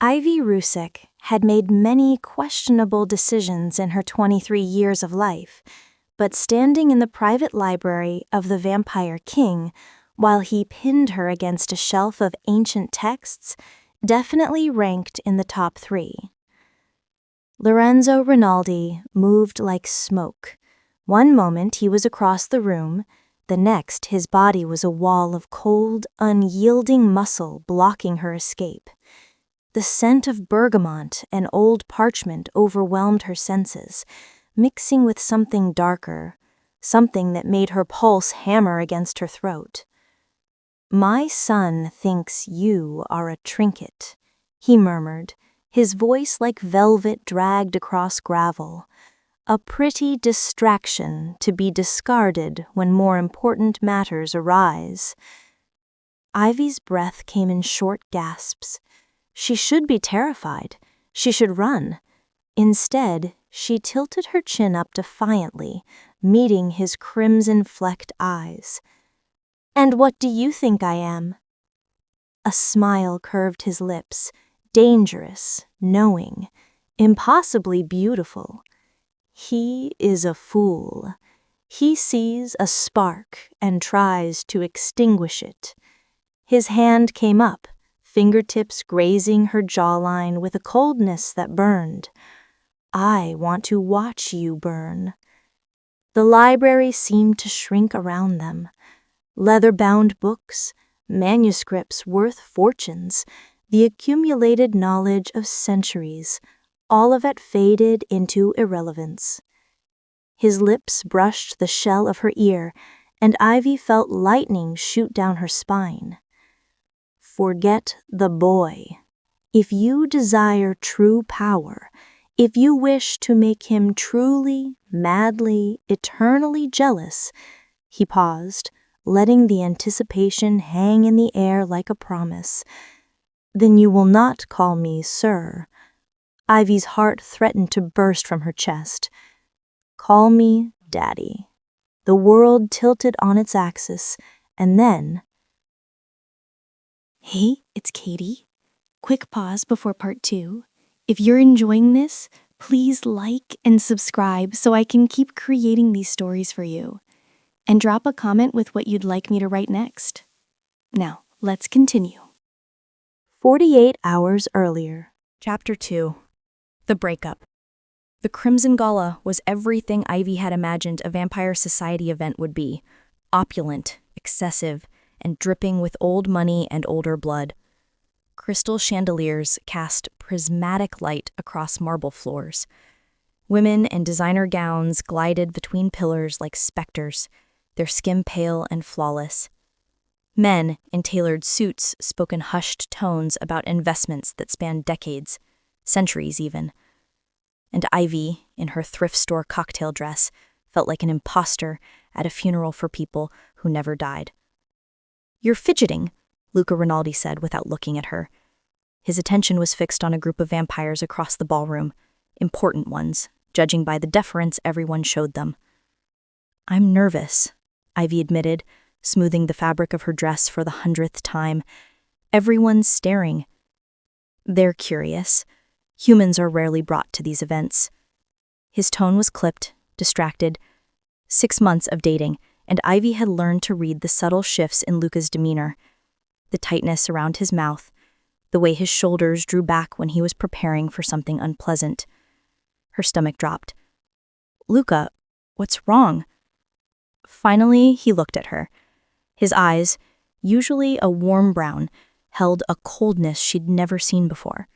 Ivy Rusek had made many questionable decisions in her 23 years of life, but standing in the private library of the Vampire King while he pinned her against a shelf of ancient texts definitely ranked in the top 3. Lorenzo Rinaldi moved like smoke. One moment he was across the room, the next his body was a wall of cold, unyielding muscle blocking her escape. The scent of bergamot and old parchment overwhelmed her senses, mixing with something darker, something that made her pulse hammer against her throat. "My son thinks you are a trinket," he murmured, his voice like velvet dragged across gravel. "A pretty distraction to be discarded when more important matters arise." Ivy's breath came in short gasps. She should be terrified. She should run. Instead, she tilted her chin up defiantly, meeting his crimson-flecked eyes. "And what do you think I am?" A smile curved his lips, dangerous, knowing, impossibly beautiful. He is a fool. He sees a spark and tries to extinguish it. His hand came up, fingertips grazing her jawline with a coldness that burned. "I want to watch you burn." The library seemed to shrink around them. Leather-bound books, manuscripts worth fortunes, the accumulated knowledge of centuries, all of it faded into irrelevance. His lips brushed the shell of her ear, and Ivy felt lightning shoot down her spine. "Forget the boy. If you desire true power, if you wish to make him truly, madly, eternally jealous," he paused, letting the anticipation hang in the air like a promise, "then you will not call me sir." Ivy's heart threatened to burst from her chest. "Call me Daddy." The world tilted on its axis, and then... Hey, it's Katie. Quick pause before part 2. If you're enjoying this, please like and subscribe so I can keep creating these stories for you. And drop a comment with what you'd like me to write next. Now, let's continue. 48 hours earlier. Chapter 2. The Breakup. The Crimson Gala was everything Ivy had imagined a Vampire Society event would be. Opulent, excessive, and dripping with old money and older blood. Crystal chandeliers cast prismatic light across marble floors. Women in designer gowns glided between pillars like specters, their skin pale and flawless. Men in tailored suits spoke in hushed tones about investments that spanned decades, centuries even. And Ivy, in her thrift store cocktail dress, felt like an imposter at a funeral for people who never died. "You're fidgeting," Luca Rinaldi said without looking at her. His attention was fixed on a group of vampires across the ballroom, important ones, judging by the deference everyone showed them. "I'm nervous," Ivy admitted, smoothing the fabric of her dress for the 100th time. "Everyone's staring." "They're curious. Humans are rarely brought to these events." His tone was clipped, distracted. 6 months of dating, and Ivy had learned to read the subtle shifts in Luca's demeanor. The tightness around his mouth, the way his shoulders drew back when he was preparing for something unpleasant. Her stomach dropped. "Luca, what's wrong?" Finally, he looked at her. His eyes, usually a warm brown, held a coldness she'd never seen before.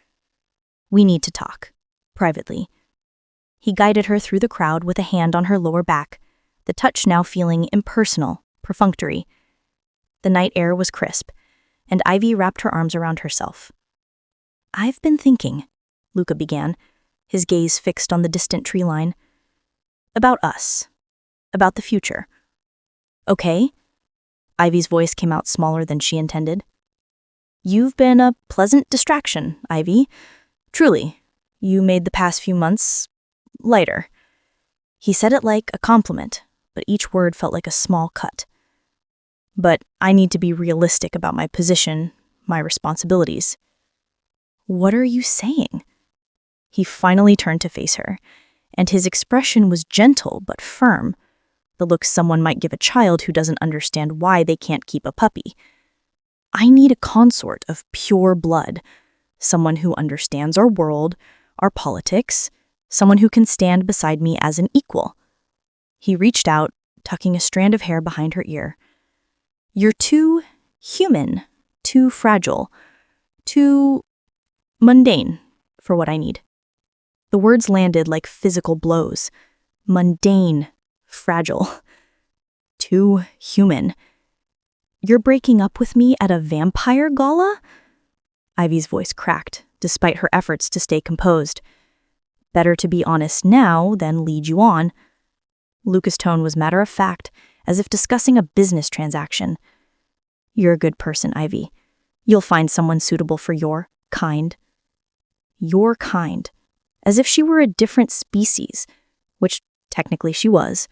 "We need to talk, privately." He guided her through the crowd with a hand on her lower back, the touch now feeling impersonal, perfunctory. The night air was crisp, and Ivy wrapped her arms around herself. "I've been thinking," Luca began, his gaze fixed on the distant tree line. "About us. About the future." "Okay?" Ivy's voice came out smaller than she intended. "You've been a pleasant distraction, Ivy. Truly, you made the past few months lighter." He said it like a compliment, but each word felt like a small cut. "But I need to be realistic about my position, my responsibilities." What are you saying? He finally turned to face her, and his expression was gentle but firm, the look someone might give a child who doesn't understand why they can't keep a puppy. I need a consort of pure blood, someone who understands our world, our politics, someone who can stand beside me as an equal. He reached out, tucking a strand of hair behind her ear. You're too human, too fragile, too mundane for what I need. The words landed like physical blows. Mundane, fragile, too human. You're breaking up with me at a vampire gala? Ivy's voice cracked, despite her efforts to stay composed. Better to be honest now than lead you on. Luca's tone was matter of fact, as if discussing a business transaction. You're a good person, Ivy. You'll find someone suitable for your kind. Your kind. As if she were a different species, which technically she was.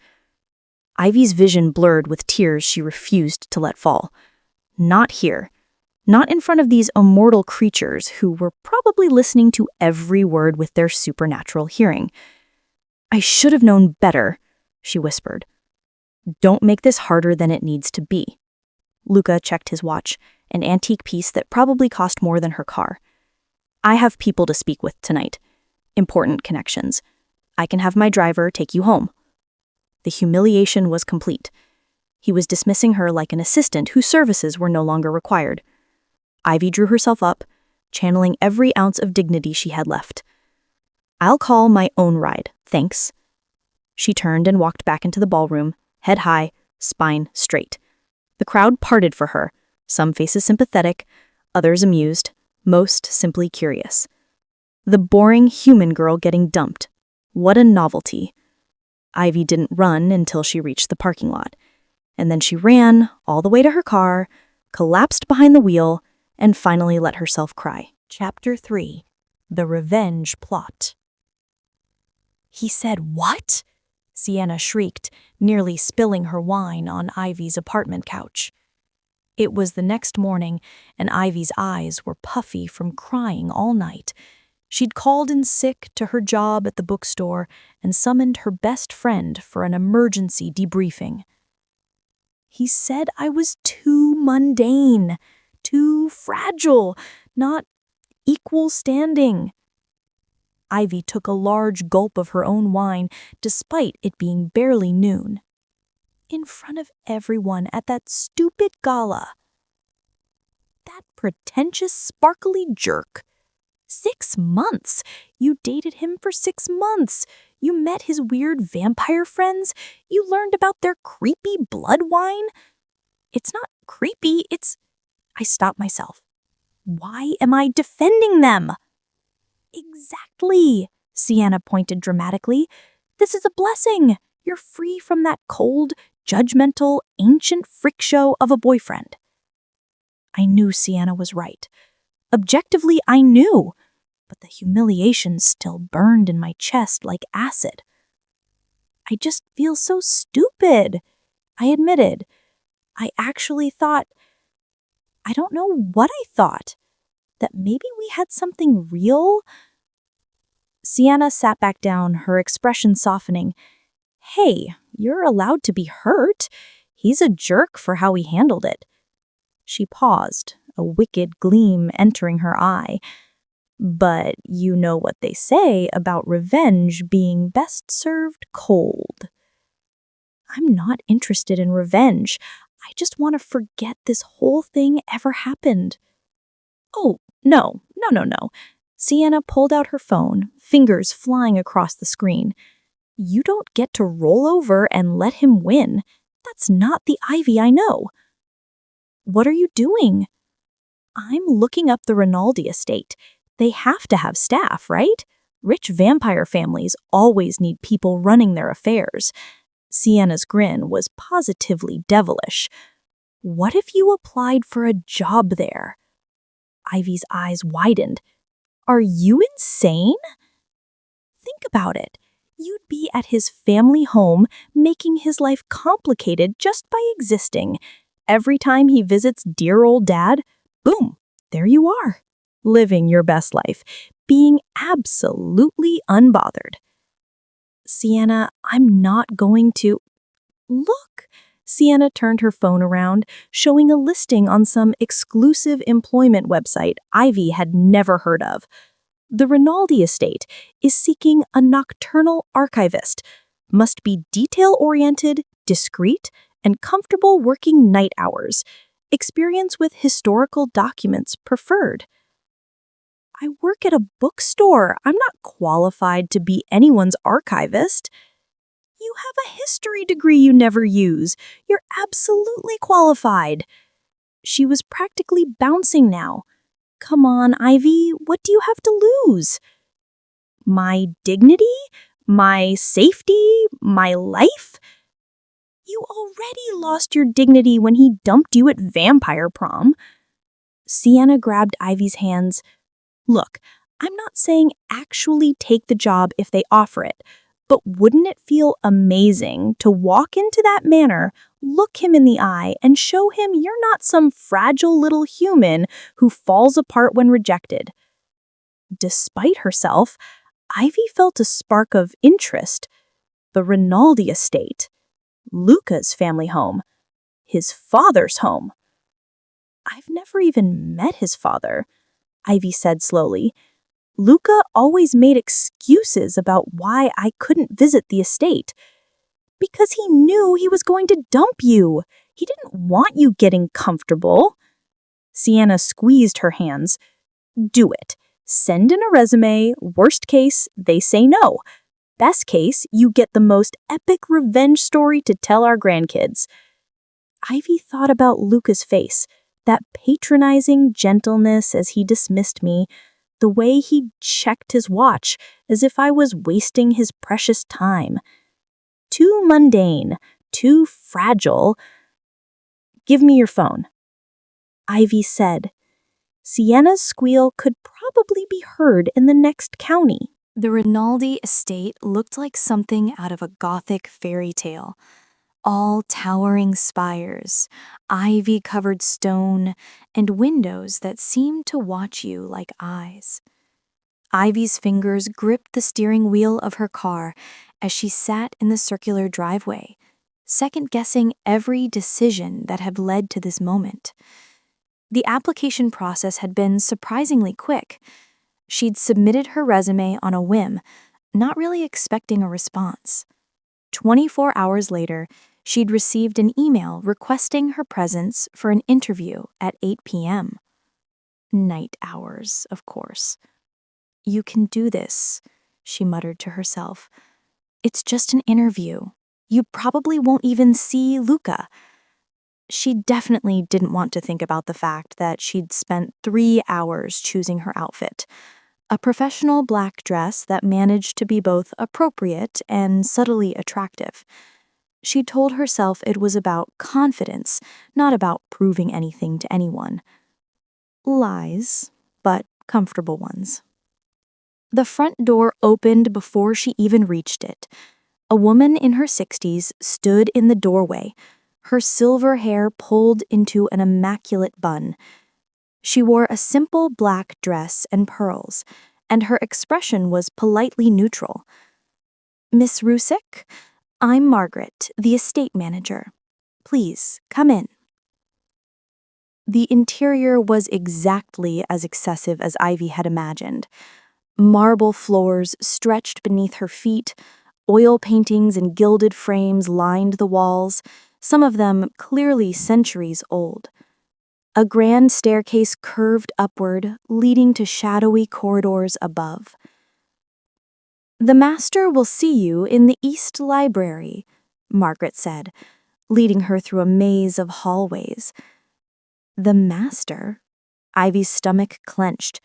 Ivy's vision blurred with tears she refused to let fall. Not here. Not in front of these immortal creatures who were probably listening to every word with their supernatural hearing. I should have known better, she whispered. Don't make this harder than it needs to be. Luca checked his watch, an antique piece that probably cost more than her car. I have people to speak with tonight. Important connections. I can have my driver take you home. The humiliation was complete. He was dismissing her like an assistant whose services were no longer required. Ivy drew herself up, channeling every ounce of dignity she had left. I'll call my own ride, thanks. She turned and walked back into the ballroom, head high, spine straight. The crowd parted for her, some faces sympathetic, others amused, most simply curious. The boring human girl getting dumped. What a novelty. Ivy didn't run until she reached the parking lot, and then she ran all the way to her car, collapsed behind the wheel, and finally let herself cry. Chapter 3. The Revenge Plot. He said, "What?" Sienna shrieked, nearly spilling her wine on Ivy's apartment couch. It was the next morning, and Ivy's eyes were puffy from crying all night. She'd called in sick to her job at the bookstore and summoned her best friend for an emergency debriefing. He said I was too mundane, too fragile, not equal standing. Ivy took a large gulp of her own wine, despite it being barely noon. In front of everyone at that stupid gala. That pretentious, sparkly jerk. 6 months! You dated him for 6 months. You met his weird vampire friends. You learned about their creepy blood wine. It's not creepy, I stopped myself. Why am I defending them? Exactly, Sienna pointed dramatically. This is a blessing. You're free from that cold, judgmental, ancient freak show of a boyfriend. I knew Sienna was right. Objectively, I knew, but the humiliation still burned in my chest like acid. I just feel so stupid, I admitted. I actually thought, I don't know what I thought, that maybe we had something real. Sienna sat back down, her expression softening. Hey, you're allowed to be hurt. He's a jerk for how he handled it. She paused, a wicked gleam entering her eye. But you know what they say about revenge being best served cold. I'm not interested in revenge. I just want to forget this whole thing ever happened. Oh, no. Sienna pulled out her phone, fingers flying across the screen. You don't get to roll over and let him win. That's not the Ivy I know. What are you doing? I'm looking up the Rinaldi estate. They have to have staff, right? Rich vampire families always need people running their affairs. Sienna's grin was positively devilish. What if you applied for a job there? Ivy's eyes widened. Are you insane? Think about it. You'd be at his family home, making his life complicated just by existing. Every time he visits dear old dad, boom, there you are. living your best life, being absolutely unbothered. Sienna, I'm not going to. Look! Sienna turned her phone around, showing a listing on some exclusive employment website Ivy had never heard of. The Rinaldi estate is seeking a nocturnal archivist. Must be detail-oriented, discreet, and comfortable working night hours. Experience with historical documents preferred. I work at a bookstore. I'm not qualified to be anyone's archivist. You have a history degree you never use. You're absolutely qualified. She was practically bouncing now. Come on, Ivy, what do you have to lose? My dignity? My safety? My life? You already lost your dignity when he dumped you at vampire prom. Sienna grabbed Ivy's hands. Look, I'm not saying actually take the job if they offer it, but wouldn't it feel amazing to walk into that manor, look him in the eye, and show him you're not some fragile little human who falls apart when rejected? Despite herself, Ivy felt a spark of interest. The Rinaldi estate, Luca's family home, his father's home. I've never even met his father, Ivy said slowly. Luca always made excuses about why I couldn't visit the estate. Because he knew he was going to dump you. He didn't want you getting comfortable. Sienna squeezed her hands. Do it. Send in a resume. Worst case, they say no. Best case, you get the most epic revenge story to tell our grandkids. Ivy thought about Luca's face, that patronizing gentleness as he dismissed me, the way he checked his watch as if I was wasting his precious time. Too mundane, too fragile. Give me your phone, Ivy said. Sienna's squeal could probably be heard in the next county. The Rinaldi estate looked like something out of a Gothic fairy tale. All towering spires, ivy-covered stone, and windows that seemed to watch you like eyes. Ivy's fingers gripped the steering wheel of her car as she sat in the circular driveway, second-guessing every decision that had led to this moment. The application process had been surprisingly quick. She'd submitted her resume on a whim, not really expecting a response. 24 hours later, she'd received an email requesting her presence for an interview at 8 p.m. Night hours, of course. You can do this, she muttered to herself. It's just an interview. You probably won't even see Luca. She definitely didn't want to think about the fact that she'd spent 3 hours choosing her outfit. A professional black dress that managed to be both appropriate and subtly attractive. She told herself it was about confidence, not about proving anything to anyone. Lies, but comfortable ones. The front door opened before she even reached it. A woman in her 60s stood in the doorway, her silver hair pulled into an immaculate bun. She wore a simple black dress and pearls, and her expression was politely neutral. Miss Rusick, I'm Margaret, the estate manager. Please, come in. The interior was exactly as excessive as Ivy had imagined. Marble floors stretched beneath her feet, oil paintings and gilded frames lined the walls, some of them clearly centuries old. A grand staircase curved upward, leading to shadowy corridors above. The master will see you in the East Library, Margaret said, leading her through a maze of hallways. The master? Ivy's stomach clenched.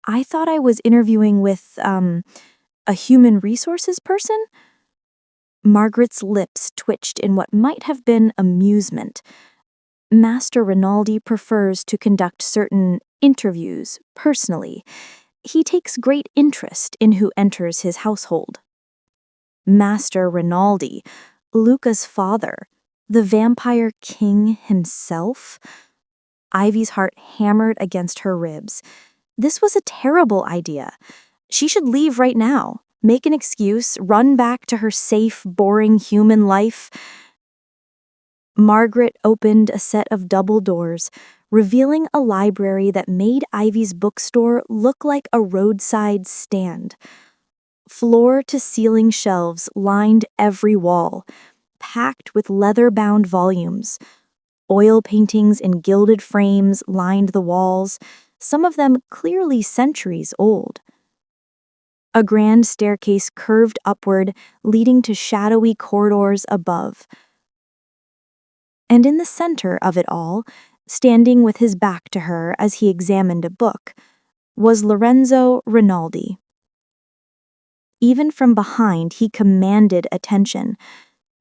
I thought I was interviewing with, a human resources person? Margaret's lips twitched in what might have been amusement. Master Rinaldi prefers to conduct certain interviews personally. He takes great interest in who enters his household. Master Rinaldi, Luca's father, the vampire king himself? Ivy's heart hammered against her ribs. This was a terrible idea. She should leave right now, make an excuse, run back to her safe, boring human life. Margaret opened a set of double doors, revealing a library that made Ivy's bookstore look like a roadside stand. Floor-to-ceiling shelves lined every wall, packed with leather-bound volumes. Oil paintings in gilded frames lined the walls, some of them clearly centuries old. A grand staircase curved upward, leading to shadowy corridors above. And in the center of it all, standing with his back to her as he examined a book, was Lorenzo Rinaldi. Even from behind, he commanded attention.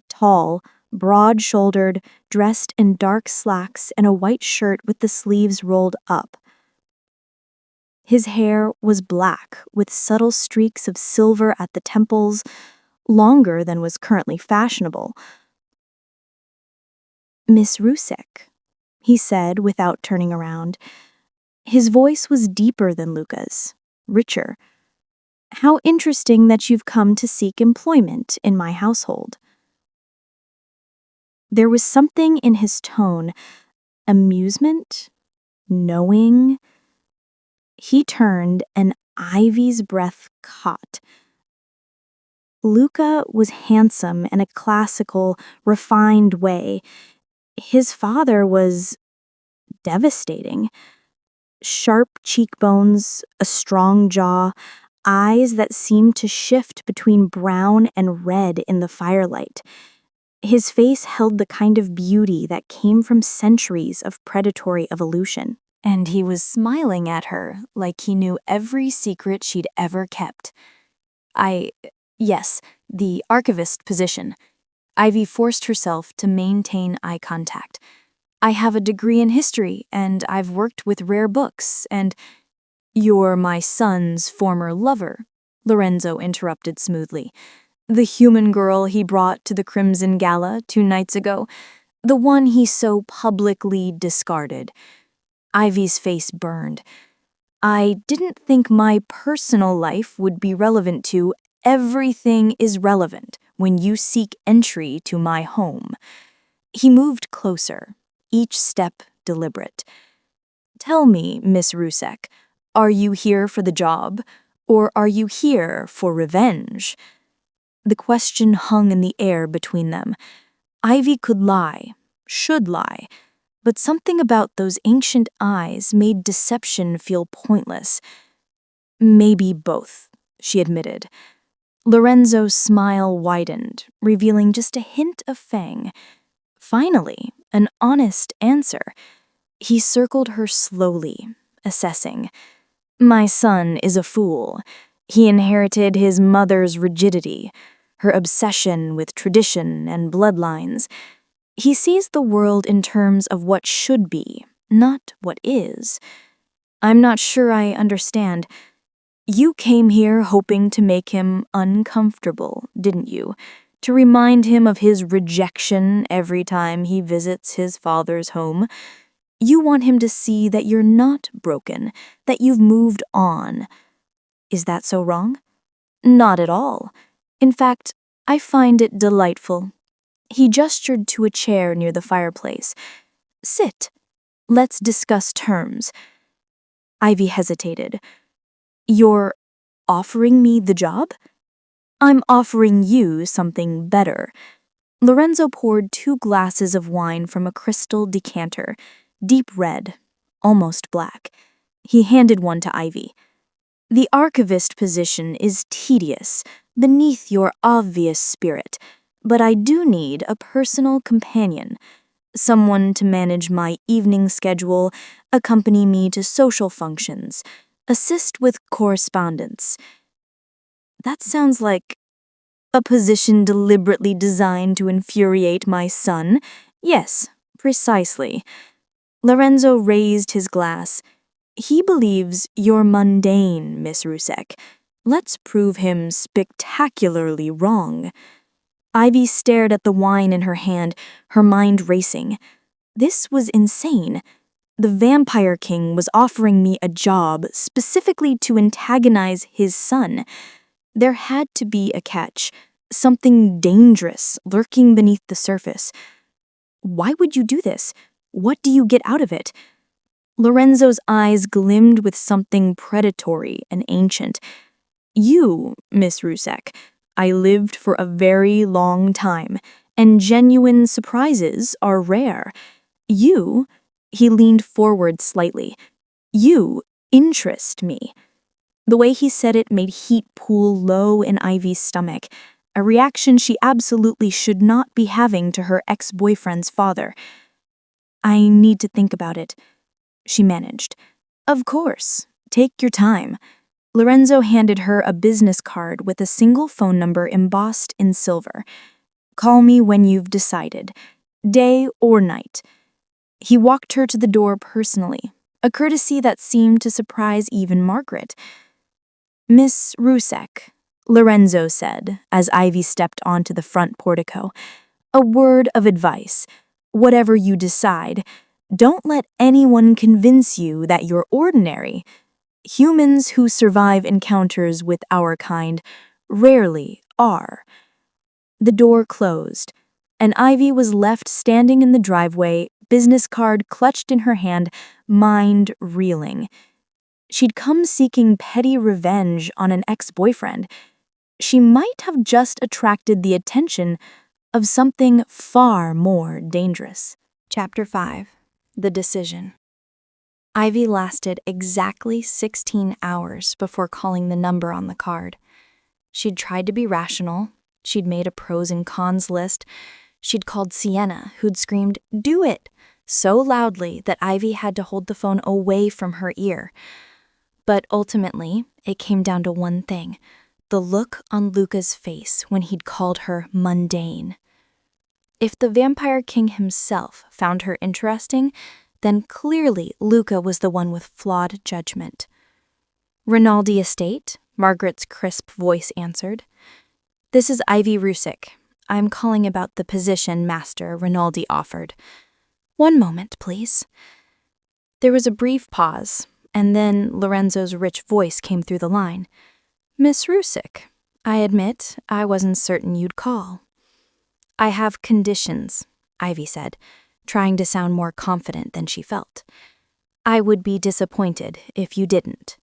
Tall, broad-shouldered, dressed in dark slacks and a white shirt with the sleeves rolled up. His hair was black, with subtle streaks of silver at the temples, longer than was currently fashionable. "Miss Rusek," he said without turning around. His voice was deeper than Luca's, richer. "How interesting that you've come to seek employment in my household." There was something in his tone, amusement, knowing. He turned and Ivy's breath caught. Luca was handsome in a classical, refined way. His father was devastating. Sharp cheekbones, a strong jaw, eyes that seemed to shift between brown and red in the firelight. His face held the kind of beauty that came from centuries of predatory evolution. And he was smiling at her like he knew every secret she'd ever kept. Yes, the archivist position. Ivy forced herself to maintain eye contact. "I have a degree in history, and I've worked with rare books, and—" "You're my son's former lover," Lorenzo interrupted smoothly. "The human girl he brought to the Crimson Gala 2 nights ago, the one he so publicly discarded." Ivy's face burned. "I didn't think my personal life would be relevant to—" "Everything is relevant when you seek entry to my home." He moved closer, each step deliberate. "Tell me, Miss Rusek, are you here for the job, or are you here for revenge?" The question hung in the air between them. Ivy could lie, should lie, but something about those ancient eyes made deception feel pointless. "Maybe both," she admitted. Lorenzo's smile widened, revealing just a hint of fang. Finally, an honest answer. He circled her slowly, assessing. "My son is a fool. He inherited his mother's rigidity, her obsession with tradition and bloodlines. He sees the world in terms of what should be, not what is." "I'm not sure I understand. You came here hoping to make him uncomfortable, didn't you? To remind him of his rejection every time he visits his father's home. You want him to see that you're not broken, that you've moved on. Is that so wrong?" "Not at all. In fact, I find it delightful." He gestured to a chair near the fireplace. "Sit. Let's discuss terms." Ivy hesitated. "You're offering me the job?" "I'm offering you something better." Lorenzo poured 2 glasses of wine from a crystal decanter, deep red, almost black. He handed one to Ivy. "The archivist position is tedious, beneath your obvious spirit, but I do need a personal companion, someone to manage my evening schedule, accompany me to social functions, assist with correspondence." "That sounds like a position deliberately designed to infuriate my son." "Yes, precisely." Lorenzo raised his glass. "He believes you're mundane, Miss Rusek. Let's prove him spectacularly wrong." Ivy stared at the wine in her hand, her mind racing. This was insane. The Vampire King was offering me a job specifically to antagonize his son. There had to be a catch, something dangerous lurking beneath the surface. Why would you do this? What do you get out of it? Lorenzo's eyes glimmed with something predatory and ancient. You, Miss Rusek, I lived for a very long time, and genuine surprises are rare. You, he leaned forward slightly, you interest me. The way he said it made heat pool low in Ivy's stomach, a reaction she absolutely should not be having to her ex-boyfriend's father. I need to think about it, she managed. Of course, take your time. Lorenzo handed her a business card with a single phone number embossed in silver. Call me when you've decided, day or night. He walked her to the door personally, a courtesy that seemed to surprise even Margaret. Miss Rusek, Lorenzo said, as Ivy stepped onto the front portico, a word of advice. Whatever you decide, don't let anyone convince you that you're ordinary. Humans who survive encounters with our kind rarely are. The door closed, and Ivy was left standing in the driveway, business card clutched in her hand, mind reeling. She'd come seeking petty revenge on an ex-boyfriend. She might have just attracted the attention of something far more dangerous. Chapter 5. The Decision. Ivy lasted exactly 16 hours before calling the number on the card. She'd tried to be rational. She'd made a pros and cons list. She'd called Sienna, who'd screamed, "Do it!" so loudly that Ivy had to hold the phone away from her ear. But ultimately, it came down to one thing: the look on Luca's face when he'd called her mundane. If the Vampire King himself found her interesting, then clearly Luca was the one with flawed judgment. Rinaldi Estate, Margaret's crisp voice answered. This is Ivy Rusek. I'm calling about the position Master Rinaldi offered. One moment, please. There was a brief pause, and then Lorenzo's rich voice came through the line. Miss Rusek, I admit I wasn't certain you'd call. I have conditions, Ivy said, trying to sound more confident than she felt. I would be disappointed if you didn't.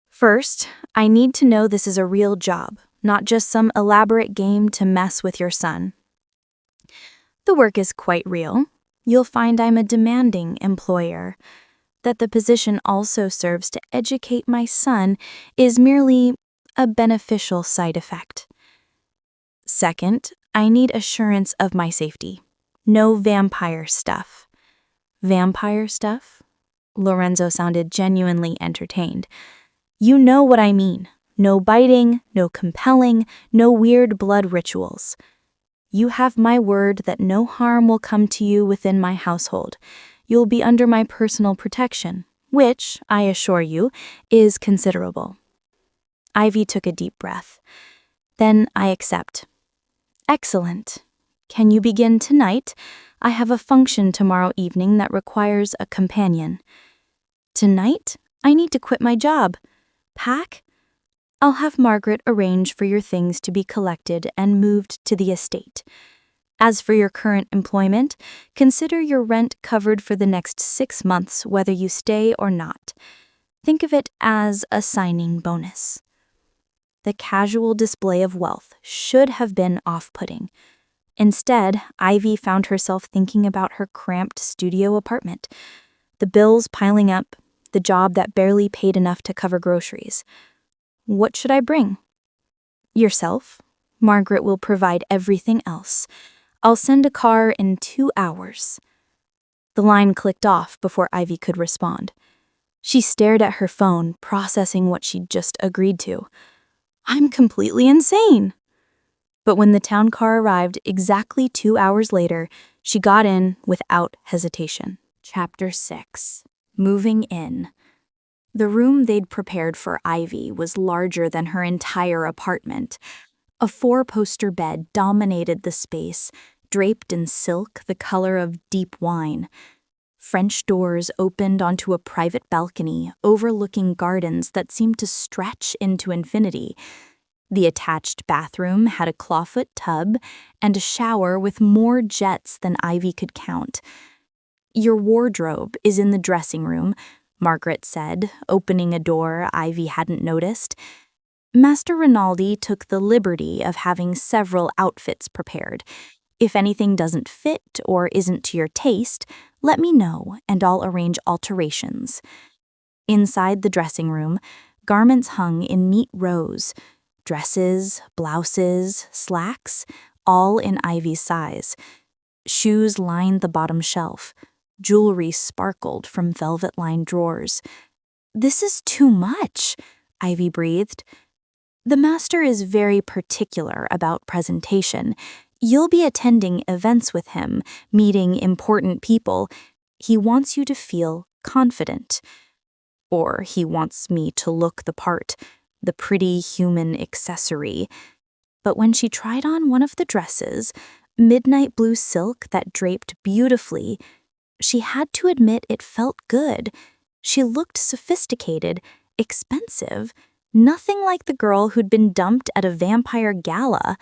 First, I need to know this is a real job, not just some elaborate game to mess with your son. The work is quite real. You'll find I'm a demanding employer. That the position also serves to educate my son is merely a beneficial side effect. Second, I need assurance of my safety. No vampire stuff. Vampire stuff? Lorenzo sounded genuinely entertained. You know what I mean. No biting, no compelling, no weird blood rituals. You have my word that no harm will come to you within my household. You'll be under my personal protection, which, I assure you, is considerable. Ivy took a deep breath. Then I accept. Excellent. Can you begin tonight? I have a function tomorrow evening that requires a companion. Tonight? I need to quit my job. Pack? I'll have Margaret arrange for your things to be collected and moved to the estate. As for your current employment, consider your rent covered for the next 6 months whether you stay or not. Think of it as a signing bonus. The casual display of wealth should have been off-putting. Instead, Ivy found herself thinking about her cramped studio apartment, the bills piling up, the job that barely paid enough to cover groceries. What should I bring? Yourself. Margaret will provide everything else. I'll send a car in 2 hours. The line clicked off before Ivy could respond. She stared at her phone, processing what she'd just agreed to. I'm completely insane. But when the town car arrived exactly 2 hours later, she got in without hesitation. Chapter 6. Moving in. The room they'd prepared for Ivy was larger than her entire apartment. A 4-poster bed dominated the space, draped in silk the color of deep wine. French doors opened onto a private balcony overlooking gardens that seemed to stretch into infinity. The attached bathroom had a clawfoot tub and a shower with more jets than Ivy could count. "Your wardrobe is in the dressing room," Margaret said, opening a door Ivy hadn't noticed. Master Rinaldi took the liberty of having several outfits prepared. "If anything doesn't fit or isn't to your taste, let me know and I'll arrange alterations." Inside the dressing room, garments hung in neat rows. Dresses, blouses, slacks, all in Ivy's size. Shoes lined the bottom shelf. Jewelry sparkled from velvet-lined drawers. "This is too much," Ivy breathed. "The master is very particular about presentation. You'll be attending events with him, meeting important people. He wants you to feel confident. Or he wants me to look the part, the pretty human accessory." But when she tried on one of the dresses, midnight blue silk that draped beautifully, she had to admit it felt good. She looked sophisticated, expensive, nothing like the girl who'd been dumped at a vampire gala.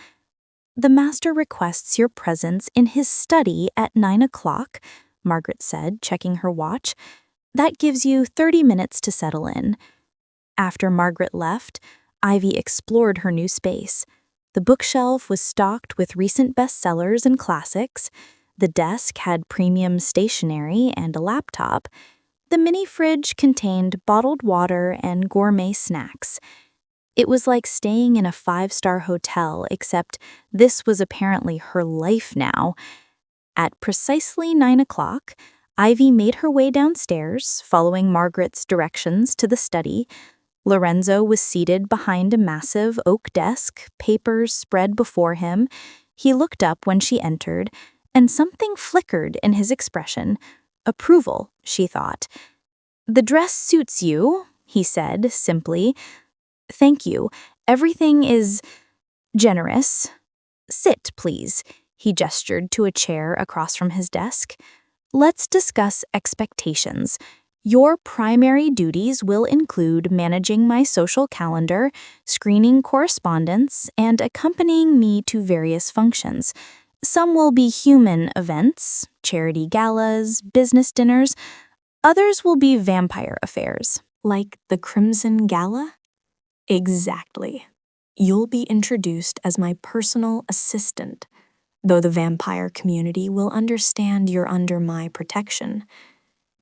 "The master requests your presence in his study at 9 o'clock, Margaret said, checking her watch. "That gives you 30 minutes to settle in." After Margaret left, Ivy explored her new space. The bookshelf was stocked with recent bestsellers and classics. The desk had premium stationery and a laptop. The mini fridge contained bottled water and gourmet snacks. It was like staying in a 5-star hotel, except this was apparently her life now. At precisely 9 o'clock, Ivy made her way downstairs, following Margaret's directions to the study. Lorenzo was seated behind a massive oak desk, papers spread before him. He looked up when she entered, and something flickered in his expression. Approval, she thought. "The dress suits you," he said simply. "Thank you. Everything is generous. Sit, please." He gestured to a chair across from his desk. "Let's discuss expectations. Your primary duties will include managing my social calendar, screening correspondence, and accompanying me to various functions. Some will be human events, charity galas, business dinners. Others will be vampire affairs." Like the Crimson Gala? Exactly. You'll be introduced as my personal assistant, though the vampire community will understand you're under my protection.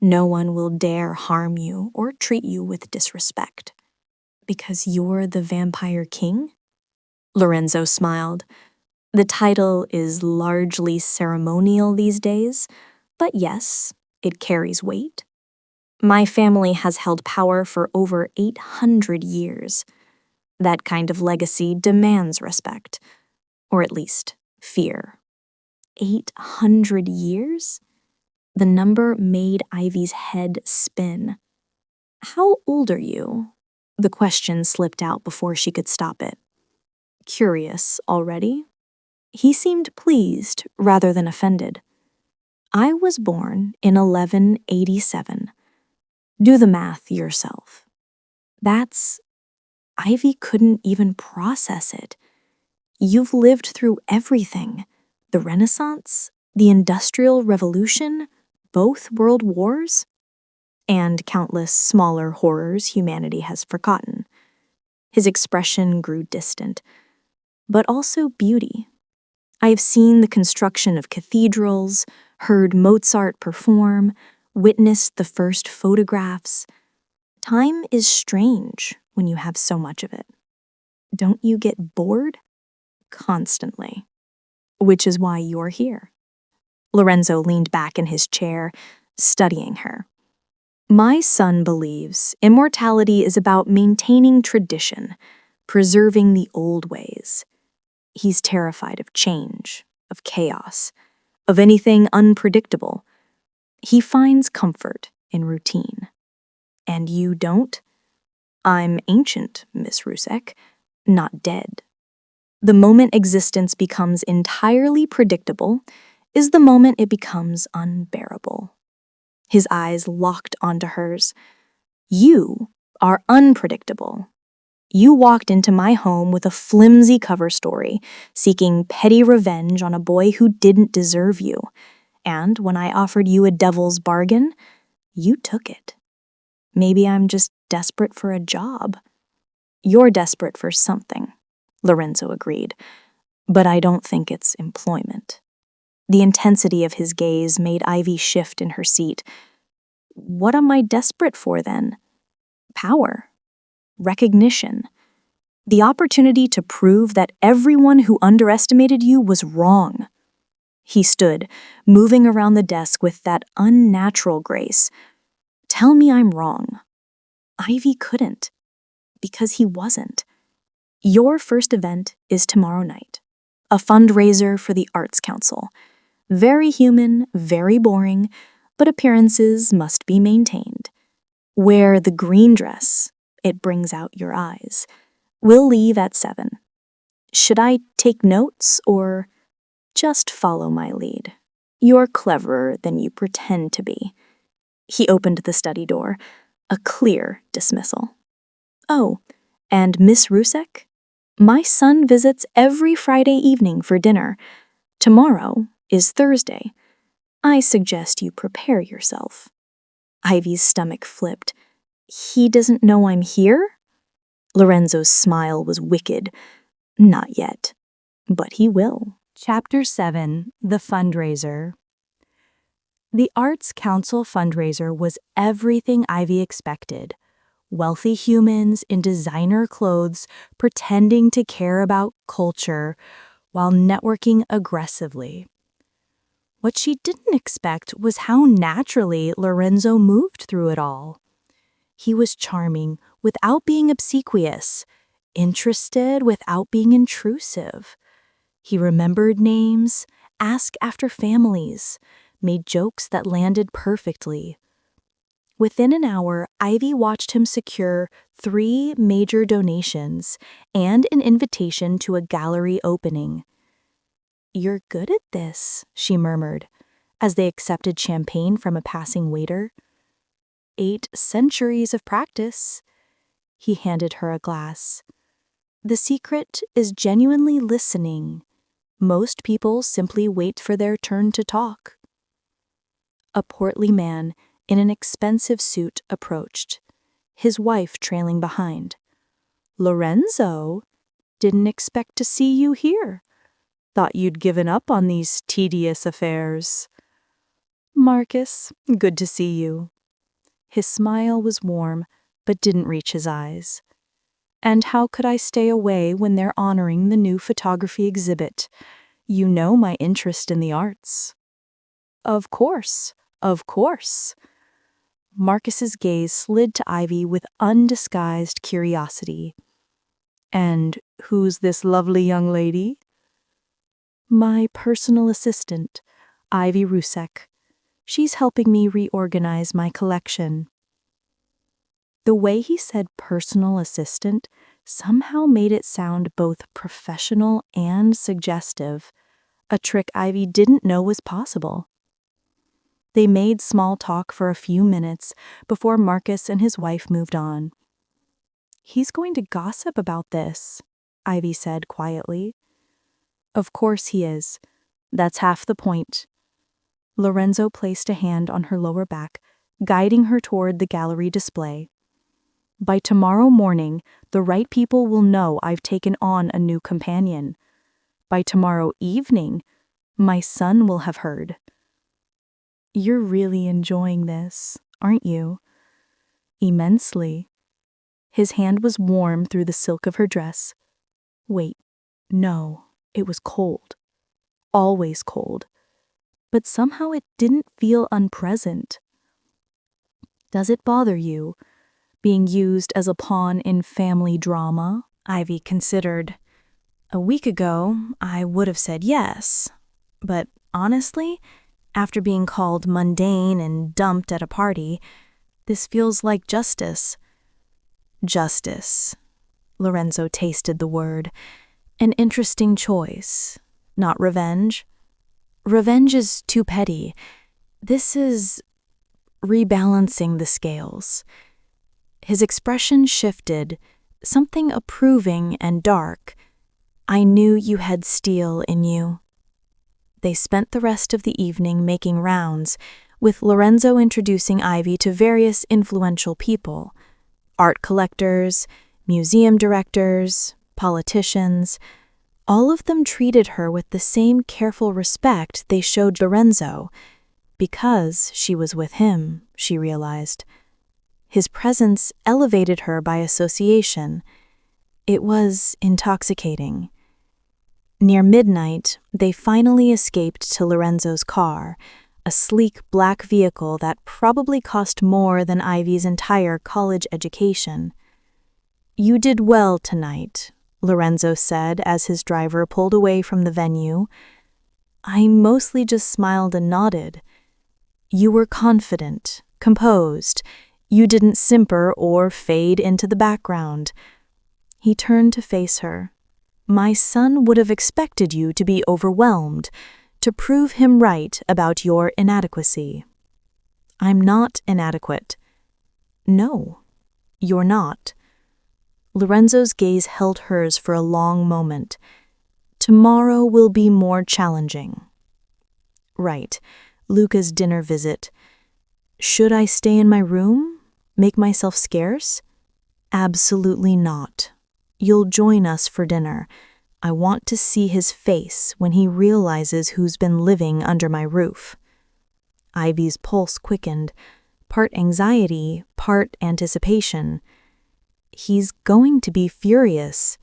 No one will dare harm you or treat you with disrespect. Because you're the vampire king? Lorenzo smiled. The title is largely ceremonial these days, but yes, it carries weight. My family has held power for over 800 years. That kind of legacy demands respect, or at least fear. 800 years? The number made Ivy's head spin. "How old are you?" The question slipped out before she could stop it. "Curious already?" He seemed pleased rather than offended. "I was born in 1187. Do the math yourself." Ivy couldn't even process it. "You've lived through everything. The Renaissance, the Industrial Revolution, both world wars, and countless smaller horrors humanity has forgotten." His expression grew distant, but also beauty. "I have seen the construction of cathedrals, heard Mozart perform, witnessed the first photographs. Time is strange when you have so much of it. Don't you get bored? Constantly. Which is why you're here." Lorenzo leaned back in his chair, studying her. "My son believes immortality is about maintaining tradition, preserving the old ways. He's terrified of change, of chaos, of anything unpredictable. He finds comfort in routine. And you don't? I'm ancient, Miss Rusek, not dead. The moment existence becomes entirely predictable is the moment it becomes unbearable." His eyes locked onto hers. You are unpredictable. You walked into my home with a flimsy cover story, seeking petty revenge on a boy who didn't deserve you. And when I offered you a devil's bargain, you took it. Maybe I'm just desperate for a job. You're desperate for something, Lorenzo agreed, but I don't think it's employment. The intensity of his gaze made Ivy shift in her seat. What am I desperate for then? Power. Recognition. The opportunity to prove that everyone who underestimated you was wrong. He stood, moving around the desk with that unnatural grace. Tell me I'm wrong. Ivy couldn't, because he wasn't. Your first event is tomorrow night, a fundraiser for the Arts Council. Very human, very boring, but appearances must be maintained. Wear the green dress. It brings out your eyes. We'll leave at 7. Should I take notes or just follow my lead? You're cleverer than you pretend to be. He opened the study door, a clear dismissal. Oh, and Miss Rusek? My son visits every Friday evening for dinner. Tomorrow is Thursday. I suggest you prepare yourself. Ivy's stomach flipped. He doesn't know I'm here? Lorenzo's smile was wicked. Not yet, but he will. Chapter 7, The Fundraiser. The Arts Council fundraiser was everything Ivy expected. Wealthy humans in designer clothes pretending to care about culture while networking aggressively. What she didn't expect was how naturally Lorenzo moved through it all. He was charming without being obsequious, interested without being intrusive. He remembered names, asked after families, made jokes that landed perfectly. Within an hour, Ivy watched him secure 3 major donations and an invitation to a gallery opening. "You're good at this," she murmured, as they accepted champagne from a passing waiter. 8 centuries of practice. He handed her a glass. The secret is genuinely listening. Most people simply wait for their turn to talk. A portly man in an expensive suit approached, his wife trailing behind. "Lorenzo, didn't expect to see you here. Thought you'd given up on these tedious affairs." "Marcus, good to see you." His smile was warm, but didn't reach his eyes. "And how could I stay away when they're honoring the new photography exhibit? You know my interest in the arts." Of course, of course." Marcus's gaze slid to Ivy with undisguised curiosity. "And who's this lovely young lady?" "My personal assistant, Ivy Rusek. She's helping me reorganize my collection." The way he said personal assistant somehow made it sound both professional and suggestive, a trick Ivy didn't know was possible. They made small talk for a few minutes before Marcus and his wife moved on. "He's going to gossip about this," Ivy said quietly. "Of course he is. That's half the point." Lorenzo placed a hand on her lower back, guiding her toward the gallery display. "By tomorrow morning, the right people will know I've taken on a new companion. By tomorrow evening, my son will have heard." "You're really enjoying this, aren't you?" "Immensely." His hand was warm through the silk of her dress. Wait, no, it was cold. Always cold. But somehow it didn't feel unpresent. "Does it bother you, being used as a pawn in family drama?" Ivy considered. A week ago, I would have said yes. But honestly, after being called mundane and dumped at a party, this feels like justice. Justice. Lorenzo tasted the word. An interesting choice. Not revenge. Revenge is too petty. This is rebalancing the scales. His expression shifted, something approving and dark. I knew you had steel in you. They spent the rest of the evening making rounds, with Lorenzo introducing Ivy to various influential people: art collectors, museum directors, politicians. All of them treated her with the same careful respect they showed Lorenzo, because she was with him, she realized. His presence elevated her by association. It was intoxicating. Near midnight, they finally escaped to Lorenzo's car, a sleek black vehicle that probably cost more than Ivy's entire college education. "You did well tonight," Lorenzo said as his driver pulled away from the venue. I mostly just smiled and nodded. "You were confident, composed. You didn't simper or fade into the background." He turned to face her. "My son would have expected you to be overwhelmed, to prove him right about your inadequacy." "I'm not inadequate." "No, you're not." Lorenzo's gaze held hers for a long moment. "Tomorrow will be more challenging." "Right, Luca's dinner visit. Should I stay in my room? Make myself scarce?" "Absolutely not. You'll join us for dinner. I want to see his face when he realizes who's been living under my roof." Ivy's pulse quickened, part anxiety, part anticipation. "He's going to be furious."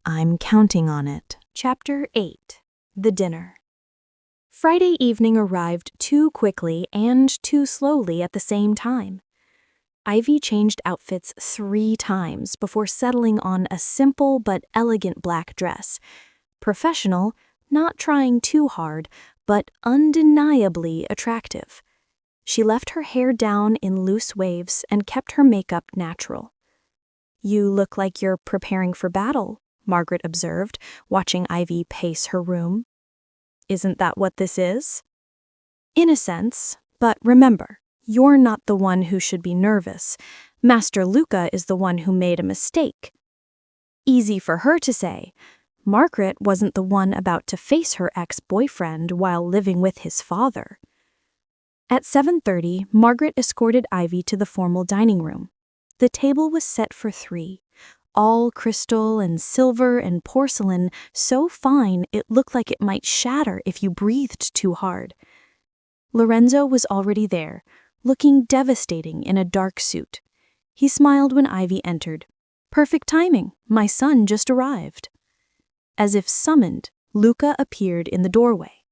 "I'm counting on it." Chapter 8. The Dinner. Friday evening arrived too quickly and too slowly at the same time. Ivy changed outfits 3 times before settling on a simple but elegant black dress. Professional, not trying too hard, but undeniably attractive. She left her hair down in loose waves and kept her makeup natural. "You look like you're preparing for battle," Margaret observed, watching Ivy pace her room. "Isn't that what this is?" "In a sense, but remember, you're not the one who should be nervous. Master Luca is the one who made a mistake." Easy for her to say. Margaret wasn't the one about to face her ex-boyfriend while living with his father. At 7:30, Margaret escorted Ivy to the formal dining room. The table was set for 3, all crystal and silver and porcelain, so fine it looked like it might shatter if you breathed too hard. Lorenzo was already there, looking devastating in a dark suit. He smiled when Ivy entered. "Perfect timing, my son just arrived." As if summoned, Luca appeared in the doorway.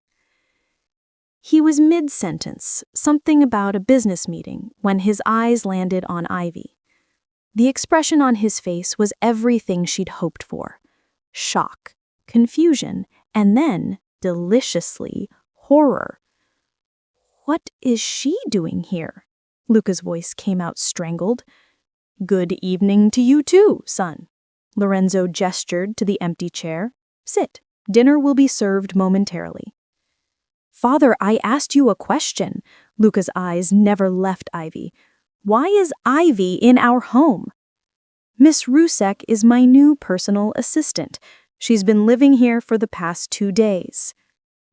He was mid-sentence, something about a business meeting, when his eyes landed on Ivy. The expression on his face was everything she'd hoped for: shock, confusion, and then, deliciously, horror. "What is she doing here?" Luca's voice came out strangled. "Good evening to you too, son." Lorenzo gestured to the empty chair. "Sit. Dinner will be served momentarily." "Father, I asked you a question." Luca's eyes never left Ivy. "Why is Ivy in our home?" "Miss Rusek is my new personal assistant. She's been living here for the past 2 days."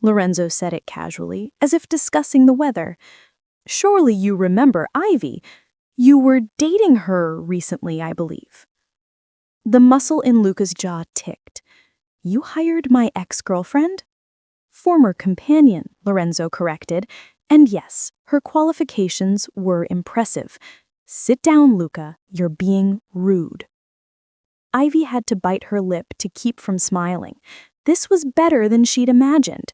Lorenzo said it casually, as if discussing the weather. "Surely you remember Ivy. You were dating her recently, I believe." The muscle in Luca's jaw ticked. "You hired my ex-girlfriend?" "Former companion," Lorenzo corrected. "And yes, her qualifications were impressive. Sit down, Luca. You're being rude." Ivy had to bite her lip to keep from smiling. This was better than she'd imagined.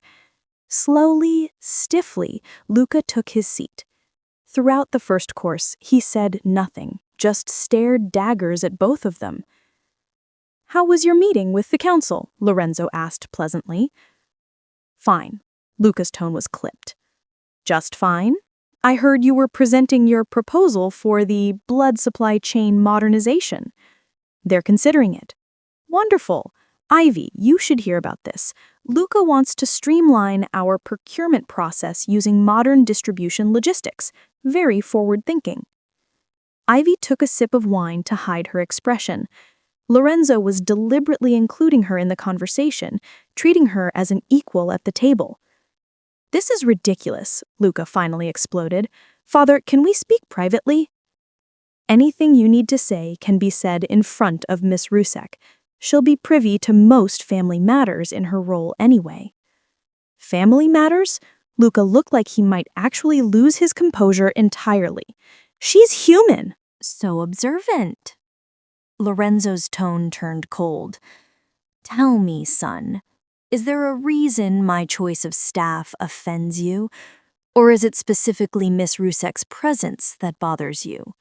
Slowly, stiffly, Luca took his seat. Throughout the first course, he said nothing, just stared daggers at both of them. "How was your meeting with the council?" Lorenzo asked pleasantly. "Fine." Luca's tone was clipped. "Just fine? I heard you were presenting your proposal for the blood supply chain modernization." "They're considering it." "Wonderful. Ivy, you should hear about this. Luca wants to streamline our procurement process using modern distribution logistics. Very forward-thinking. Ivy took a sip of wine to hide her expression. Lorenzo was deliberately including her in the conversation, treating her as an equal at the table. "This is ridiculous," Luca finally exploded. "Father, can we speak privately?" "Anything you need to say can be said in front of Miss Rusek. She'll be privy to most family matters in her role anyway." Family matters? Luca looked like he might actually lose his composure entirely. "She's human." "So observant." Lorenzo's tone turned cold. "Tell me, son, is there a reason my choice of staff offends you? Or is it specifically Miss Rusek's presence that bothers you?"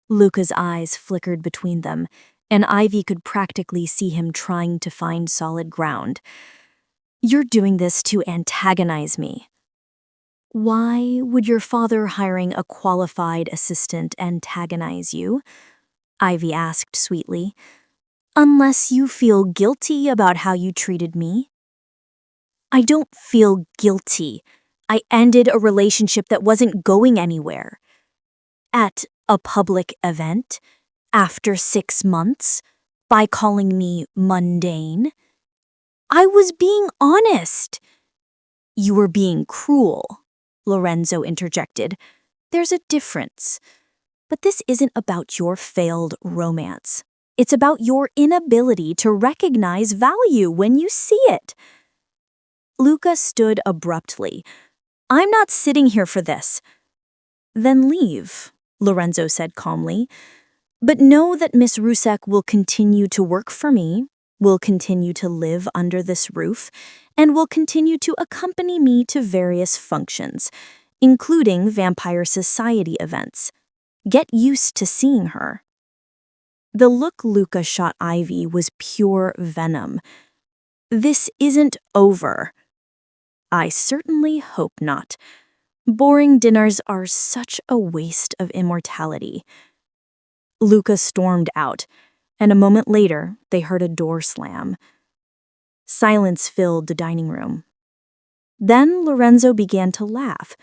Luca's eyes flickered between them, and Ivy could practically see him trying to find solid ground. "You're doing this to antagonize me." "Why would your father hiring a qualified assistant antagonize you?" Ivy asked sweetly. "Unless you feel guilty about how you treated me." "I don't feel guilty. I ended a relationship that wasn't going anywhere. At a public event, after 6 months, by calling me mundane. I was being honest." "You were being cruel," Lorenzo interjected. "There's a difference. But this isn't about your failed romance. It's about your inability to recognize value when you see it." Luca stood abruptly. "I'm not sitting here for this." "Then leave," Lorenzo said calmly. "But know that Miss Rusek will continue to work for me, will continue to live under this roof, and will continue to accompany me to various functions, including Vampire Society events. Get used to seeing her." The look Luca shot Ivy was pure venom. "This isn't over." "I certainly hope not. Boring dinners are such a waste of immortality." Luca stormed out, and a moment later, they heard a door slam. Silence filled the dining room. Then Lorenzo began to laugh,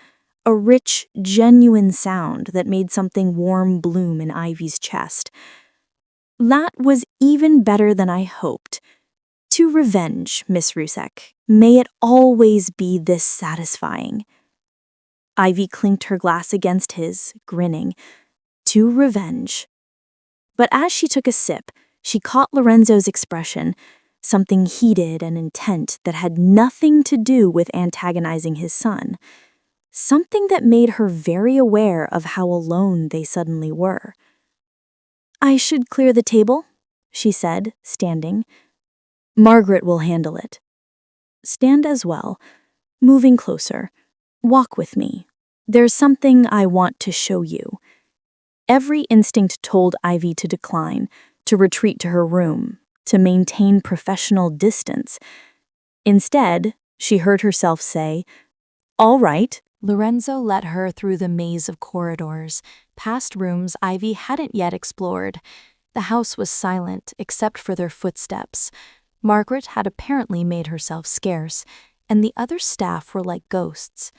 a rich, genuine sound that made something warm bloom in Ivy's chest. "That was even better than I hoped. To revenge, Miss Rusek. May it always be this satisfying." Ivy clinked her glass against his, grinning. "To revenge." But as she took a sip, she caught Lorenzo's expression, something heated and intent that had nothing to do with antagonizing his son. Something that made her very aware of how alone they suddenly were. "I should clear the table," she said, standing. "Margaret will handle it." "Stand as well, moving closer. Walk with me. There's something I want to show you." Every instinct told Ivy to decline, to retreat to her room, to maintain professional distance. Instead, she heard herself say, "All right." Lorenzo led her through the maze of corridors, past rooms Ivy hadn't yet explored. The house was silent except for their footsteps. Margaret had apparently made herself scarce, and the other staff were like ghosts.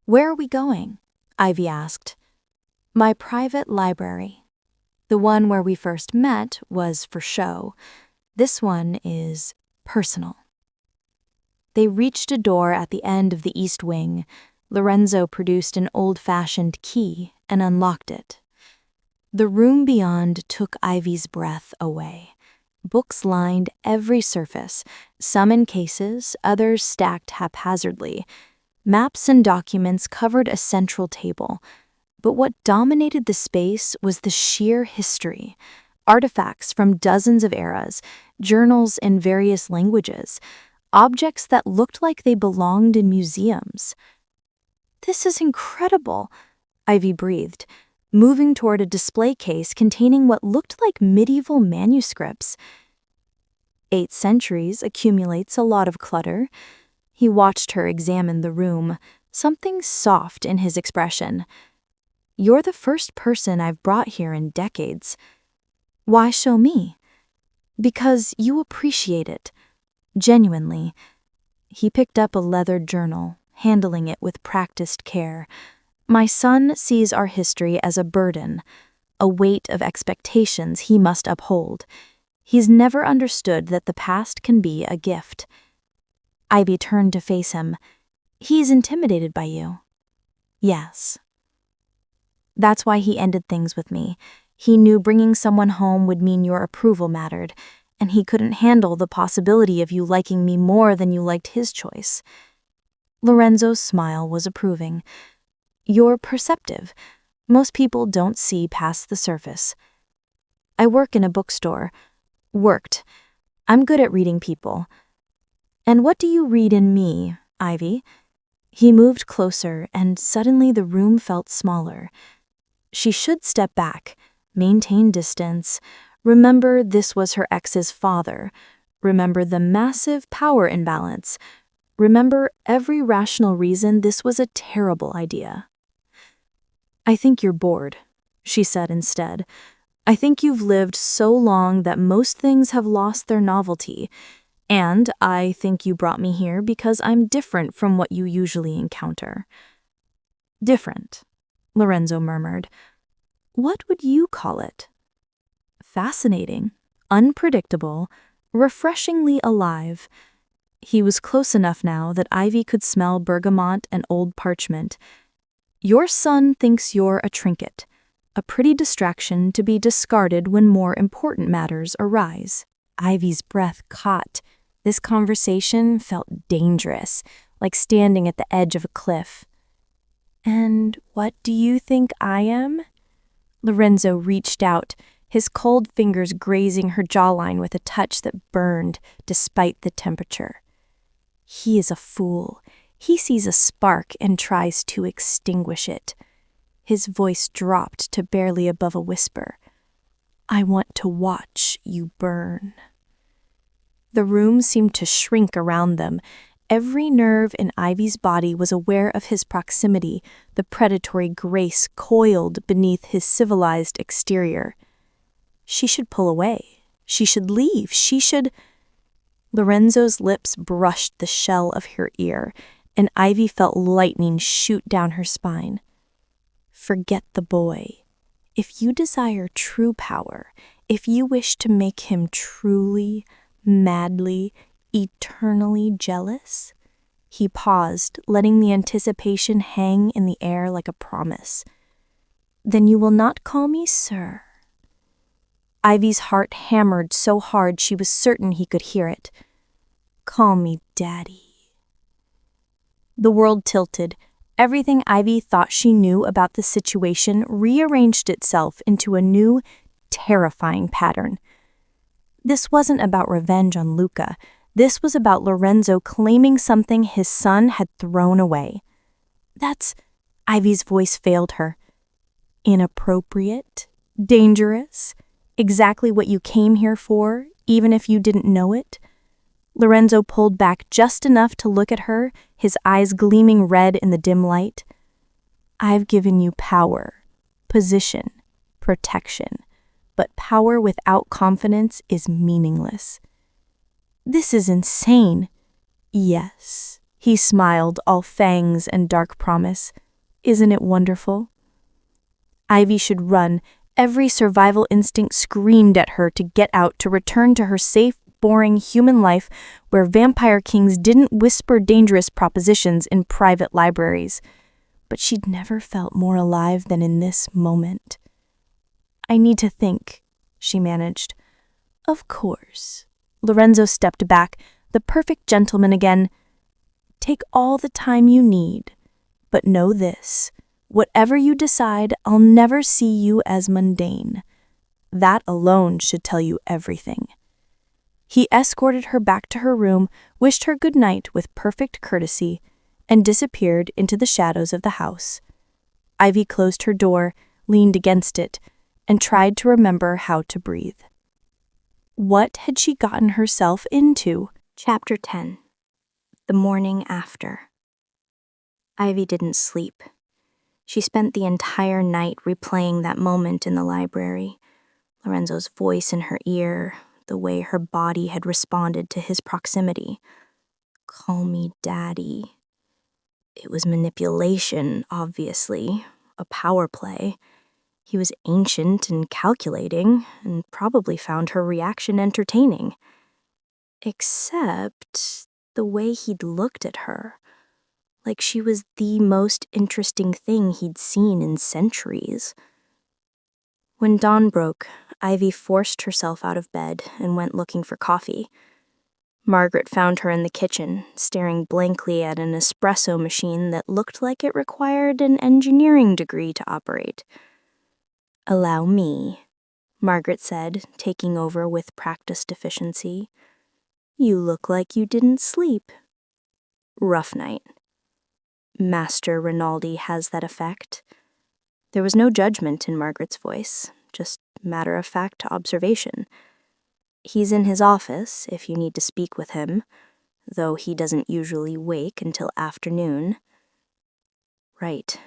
"Where are we going?" Ivy asked. "My private library. The one where we first met was for show. This one is personal." They reached a door at the end of the east wing. Lorenzo produced an old-fashioned key and unlocked it. The room beyond took Ivy's breath away. Books lined every surface, some in cases, others stacked haphazardly. Maps and documents covered a central table. But what dominated the space was the sheer history. Artifacts from dozens of eras, journals in various languages, objects that looked like they belonged in museums. "This is incredible," Ivy breathed, moving toward a display case containing what looked like medieval manuscripts. 8 centuries accumulates a lot of clutter. He watched her examine the room, something soft in his expression. "You're the first person I've brought here in decades." "Why show me?" Because you appreciate it. Genuinely. He picked up a leather journal, handling it with practiced care. My son sees our history as a burden, a weight of expectations he must uphold. He's never understood that the past can be a gift. Ivy turned to face him. He's intimidated by you. Yes. That's why he ended things with me. He knew bringing someone home would mean your approval mattered, and he couldn't handle the possibility of you liking me more than you liked his choice. Lorenzo's smile was approving. You're perceptive. Most people don't see past the surface. I work in a bookstore. Worked. I'm good at reading people. And what do you read in me, Ivy? He moved closer, and suddenly the room felt smaller. She should step back, maintain distance. Remember this was her ex's father. Remember the massive power imbalance. Remember every rational reason this was a terrible idea. I think you're bored, she said instead. I think you've lived so long that most things have lost their novelty. And I think you brought me here because I'm different from what you usually encounter. Different, Lorenzo murmured. What would you call it? Fascinating, unpredictable, refreshingly alive. He was close enough now that Ivy could smell bergamot and old parchment. Your son thinks you're a trinket, a pretty distraction to be discarded when more important matters arise. Ivy's breath caught. This conversation felt dangerous, like standing at the edge of a cliff. And what do you think I am? Lorenzo reached out, his cold fingers grazing her jawline with a touch that burned despite the temperature. He is a fool. He sees a spark and tries to extinguish it. His voice dropped to barely above a whisper. I want to watch you burn. The room seemed to shrink around them. Every nerve in Ivy's body was aware of his proximity, the predatory grace coiled beneath his civilized exterior. She should pull away. She should leave. She should... Lorenzo's lips brushed the shell of her ear, and Ivy felt lightning shoot down her spine. Forget the boy. If you desire true power, if you wish to make him truly, madly, eternally jealous? He paused, letting the anticipation hang in the air like a promise. Then you will not call me sir. Ivy's heart hammered so hard she was certain he could hear it. Call me daddy. The world tilted. Everything Ivy thought she knew about the situation rearranged itself into a new, terrifying pattern. This wasn't about revenge on Luca. This was about Lorenzo claiming something his son had thrown away. That's... Ivy's voice failed her. Inappropriate? Dangerous? Exactly what you came here for, even if you didn't know it? Lorenzo pulled back just enough to look at her, his eyes gleaming red in the dim light. I've given you power, position, protection, but power without confidence is meaningless. This is insane. Yes, he smiled, all fangs and dark promise. Isn't it wonderful? Ivy should run. Every survival instinct screamed at her to get out, to return to her safe, boring human life where vampire kings didn't whisper dangerous propositions in private libraries. But she'd never felt more alive than in this moment. I need to think, she managed. Of course. Lorenzo stepped back, the perfect gentleman again. Take all the time you need, but know this. Whatever you decide, I'll never see you as mundane. That alone should tell you everything. He escorted her back to her room, wished her good night with perfect courtesy, and disappeared into the shadows of the house. Ivy closed her door, leaned against it, and tried to remember how to breathe. What had she gotten herself into? Chapter 10. The morning after. Ivy didn't sleep. She spent the entire night replaying that moment in the library. Lorenzo's voice in her ear, the way her body had responded to his proximity. Call me daddy. It was manipulation, obviously, a power play. He was ancient and calculating, and probably found her reaction entertaining. Except the way he'd looked at her, like she was the most interesting thing he'd seen in centuries. When dawn broke, Ivy forced herself out of bed and went looking for coffee. Margaret found her in the kitchen, staring blankly at an espresso machine that looked like it required an engineering degree to operate. "Allow me," Margaret said, taking over with practiced efficiency. "You look like you didn't sleep." "Rough night." "Master Rinaldi has that effect." There was no judgment in Margaret's voice, just matter-of-fact observation. "He's in his office if you need to speak with him, though he doesn't usually wake until afternoon." Right.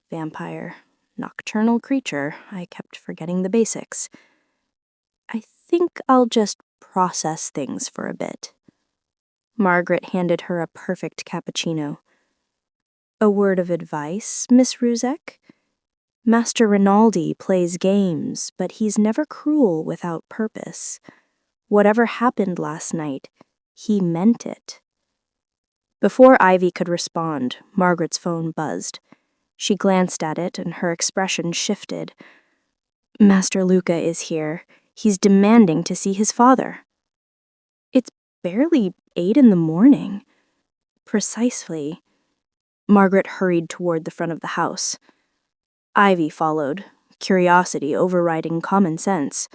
Vampire. Nocturnal creature. I kept forgetting the basics. "I think I'll just process things for a bit." Margaret handed her a perfect cappuccino. "A word of advice, Miss Ruzek? Master Rinaldi plays games, but he's never cruel without purpose. Whatever happened last night, he meant it." Before Ivy could respond, Margaret's phone buzzed. She glanced at it, and her expression shifted. "Master Luca is here. He's demanding to see his father." "It's barely 8 in the morning." "Precisely." Margaret hurried toward the front of the house. Ivy followed, curiosity overriding common sense.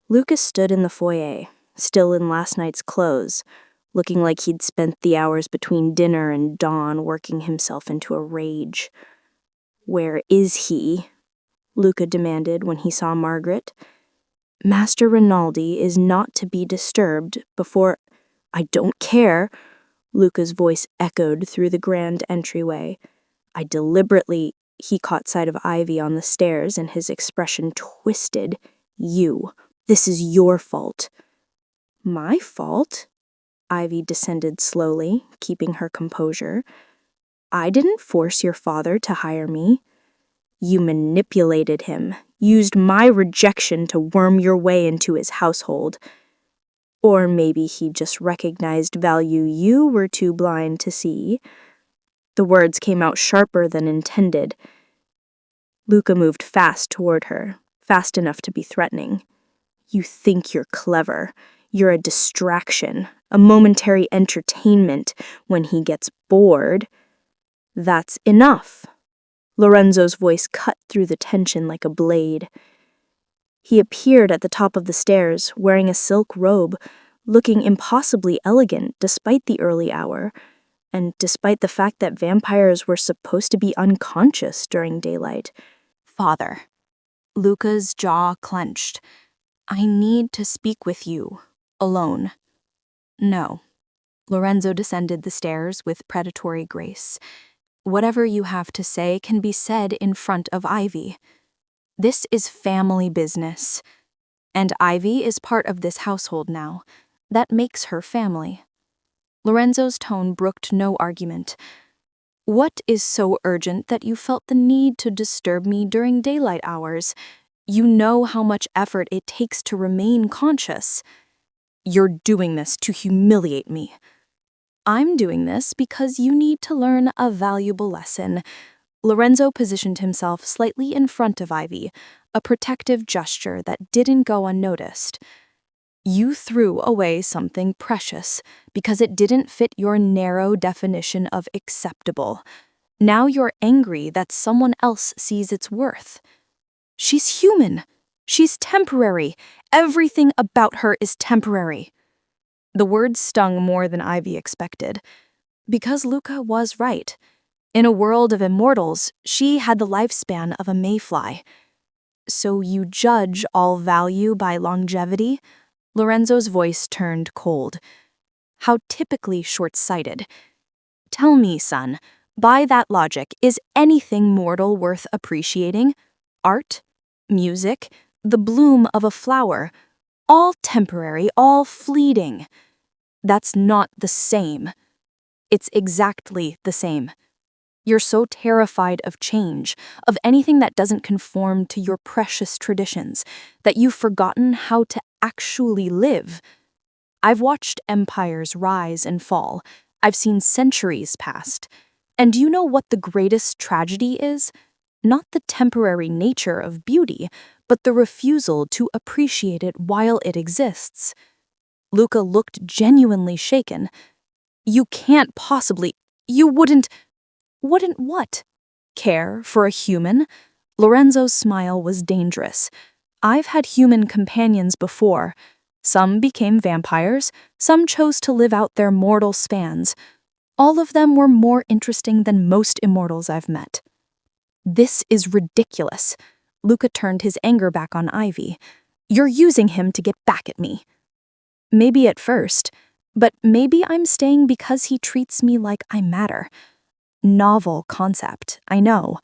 Lucas stood in the foyer, still in last night's clothes, looking like he'd spent the hours between dinner and dawn working himself into a rage. "Where is he?" Luca demanded when he saw Margaret. "Master Rinaldi is not to be disturbed before—" "I don't care," Luca's voice echoed through the grand entryway. "I deliberately—" He caught sight of Ivy on the stairs, and his expression twisted. "You. This is your fault." "My fault?" Ivy descended slowly, keeping her composure. "I didn't force your father to hire me. You manipulated him, used my rejection to worm your way into his household. Or maybe he just recognized value you were too blind to see." The words came out sharper than intended. Luca moved fast toward her, fast enough to be threatening. "You think you're clever. You're a distraction, a momentary entertainment when he gets bored." "That's enough." Lorenzo's voice cut through the tension like a blade. He appeared at the top of the stairs, wearing a silk robe, looking impossibly elegant despite the early hour, and despite the fact that vampires were supposed to be unconscious during daylight. "Father." Luca's jaw clenched. "I need to speak with you. Alone." "No." Lorenzo descended the stairs with predatory grace. "Whatever you have to say can be said in front of Ivy. This is family business. And Ivy is part of this household now. That makes her family." Lorenzo's tone brooked no argument. "What is so urgent that you felt the need to disturb me during daylight hours? You know how much effort it takes to remain conscious." "You're doing this to humiliate me." "I'm doing this because you need to learn a valuable lesson." Lorenzo positioned himself slightly in front of Ivy, a protective gesture that didn't go unnoticed. "You threw away something precious because it didn't fit your narrow definition of acceptable. Now you're angry that someone else sees its worth." "She's human. She's temporary. Everything about her is temporary." The words stung more than Ivy expected. Because Luca was right. In a world of immortals, she had the lifespan of a mayfly. "So you judge all value by longevity?" Lorenzo's voice turned cold. "How typically short-sighted. Tell me, son, by that logic, is anything mortal worth appreciating? Art? Music? The bloom of a flower? All temporary, all fleeting. That's not the same. It's exactly the same. You're so terrified of change, of anything that doesn't conform to your precious traditions, that you've forgotten how to actually live. I've watched empires rise and fall. I've seen centuries passed. And do you know what the greatest tragedy is? Not the temporary nature of beauty, but the refusal to appreciate it while it exists. Luca looked genuinely shaken. You can't possibly. You wouldn't. Wouldn't what? Care for a human? Lorenzo's smile was dangerous. I've had human companions before. Some became vampires, some chose to live out their mortal spans. All of them were more interesting than most immortals I've met. This is ridiculous. Luca turned his anger back on Ivy. You're using him to get back at me. Maybe at first, but maybe I'm staying because he treats me like I matter. Novel concept, I know.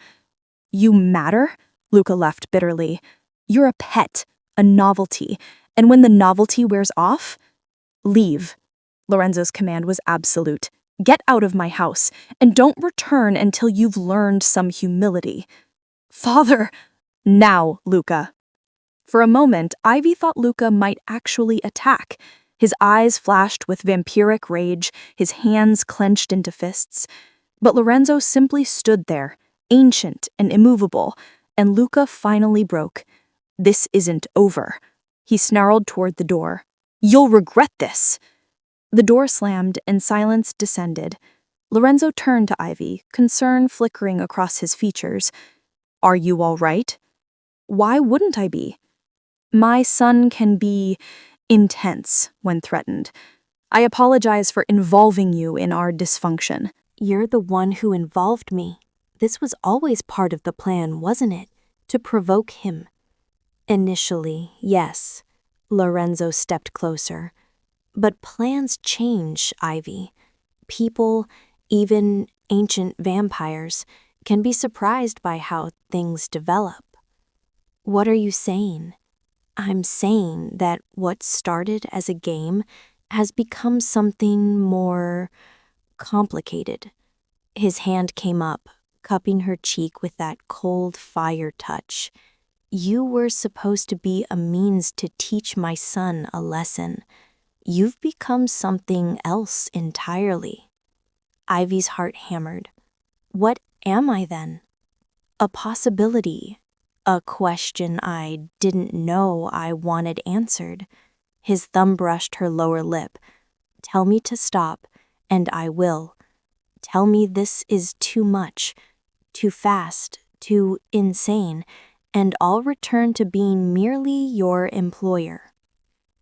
You matter? Luca left bitterly. You're a pet, a novelty, and when the novelty wears off, leave. Lorenzo's command was absolute. Get out of my house, and don't return until you've learned some humility. Father! Now, Luca. For a moment, Ivy thought Luca might actually attack. His eyes flashed with vampiric rage, his hands clenched into fists. But Lorenzo simply stood there, ancient and immovable, and Luca finally broke. This isn't over. He snarled toward the door. You'll regret this! The door slammed and silence descended. Lorenzo turned to Ivy, concern flickering across his features. Are you all right? Why wouldn't I be? My son can be intense when threatened. I apologize for involving you in our dysfunction. You're the one who involved me. This was always part of the plan, wasn't it? To provoke him. Initially, yes. Lorenzo stepped closer. But plans change, Ivy. People, even ancient vampires, can be surprised by how things develop. What are you saying? I'm saying that what started as a game has become something more complicated. His hand came up, cupping her cheek with that cold fire touch. You were supposed to be a means to teach my son a lesson. You've become something else entirely. Ivy's heart hammered. What am I then? A possibility. A question I didn't know I wanted answered. His thumb brushed her lower lip. Tell me to stop, and I will. Tell me this is too much, too fast, too insane, and I'll return to being merely your employer.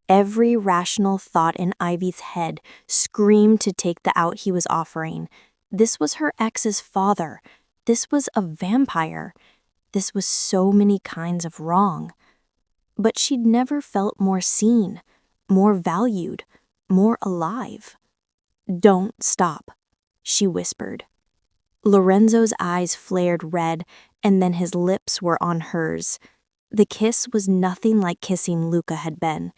Every rational thought in Ivy's head screamed to take the out he was offering. This was her ex's father. This was a vampire. This was so many kinds of wrong. But she'd never felt more seen, more valued, more alive. Don't stop, she whispered. Lorenzo's eyes flared red, and then his lips were on hers. The kiss was nothing like kissing Luca had been.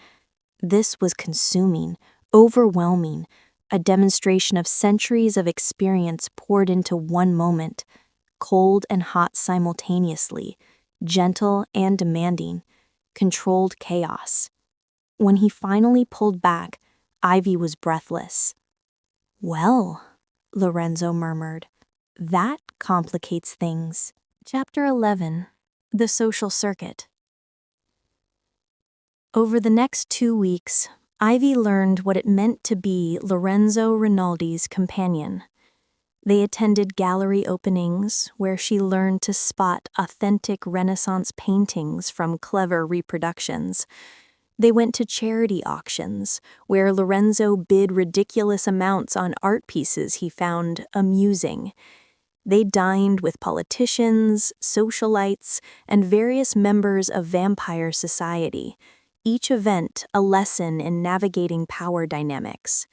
This was consuming, overwhelming, a demonstration of centuries of experience poured into one moment, cold and hot simultaneously, gentle and demanding, controlled chaos. When he finally pulled back, Ivy was breathless. Well, Lorenzo murmured, that complicates things. Chapter 11. The Social Circuit. Over the next 2 weeks, Ivy learned what it meant to be Lorenzo Rinaldi's companion. They attended gallery openings where she learned to spot authentic Renaissance paintings from clever reproductions. They went to charity auctions where Lorenzo bid ridiculous amounts on art pieces he found amusing. They dined with politicians, socialites, and various members of vampire society, each event a lesson in navigating power dynamics.